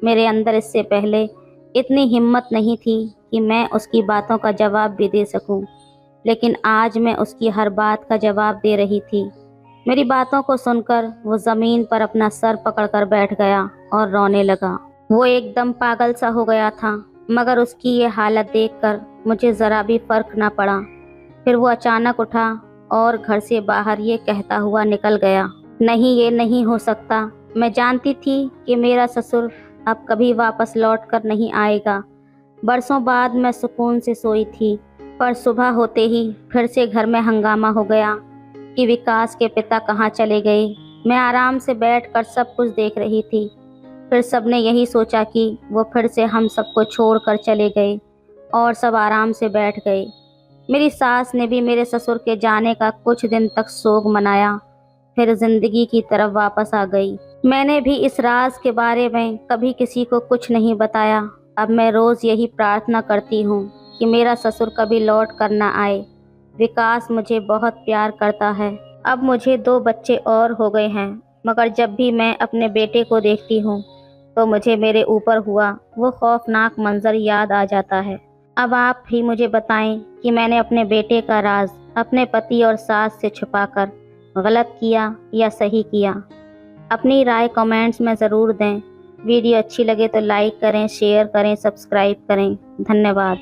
मेरे अंदर इससे पहले इतनी हिम्मत नहीं थी कि मैं उसकी बातों का जवाब भी दे सकूं, लेकिन आज मैं उसकी हर बात का जवाब दे रही थी। मेरी बातों को सुनकर वो ज़मीन पर अपना सर पकड़कर बैठ गया और रोने लगा। वो एकदम पागल सा हो गया था, मगर उसकी ये हालत देखकर मुझे ज़रा भी फर्क ना पड़ा। फिर वो अचानक उठा और घर से बाहर ये कहता हुआ निकल गया, नहीं, ये नहीं हो सकता। मैं जानती थी कि मेरा ससुर अब कभी वापस लौट कर नहीं आएगा। बरसों बाद मैं सुकून से सोई थी, पर सुबह होते ही फिर से घर में हंगामा हो गया कि विकास के पिता कहाँ चले गए। मैं आराम से बैठकर सब कुछ देख रही थी। फिर सबने यही सोचा कि वो फिर से हम सबको छोड़कर चले गए और सब आराम से बैठ गए। मेरी सास ने भी मेरे ससुर के जाने का कुछ दिन तक शोक मनाया, फिर जिंदगी की तरफ वापस आ गई। मैंने भी इस राज के बारे में कभी किसी को कुछ नहीं बताया। अब मैं रोज़ यही प्रार्थना करती हूँ कि मेरा ससुर कभी लौट कर ना आए। विकास मुझे बहुत प्यार करता है। अब मुझे 2 बच्चे और हो गए हैं, मगर जब भी मैं अपने बेटे को देखती हूँ तो मुझे मेरे ऊपर हुआ वो खौफनाक मंजर याद आ जाता है। अब आप ही मुझे बताएं कि मैंने अपने बेटे का राज अपने पति और सास से छुपाकर गलत किया या सही किया। अपनी राय कमेंट्स में ज़रूर दें। वीडियो अच्छी लगे तो लाइक करें, शेयर करें, सब्सक्राइब करें। धन्यवाद।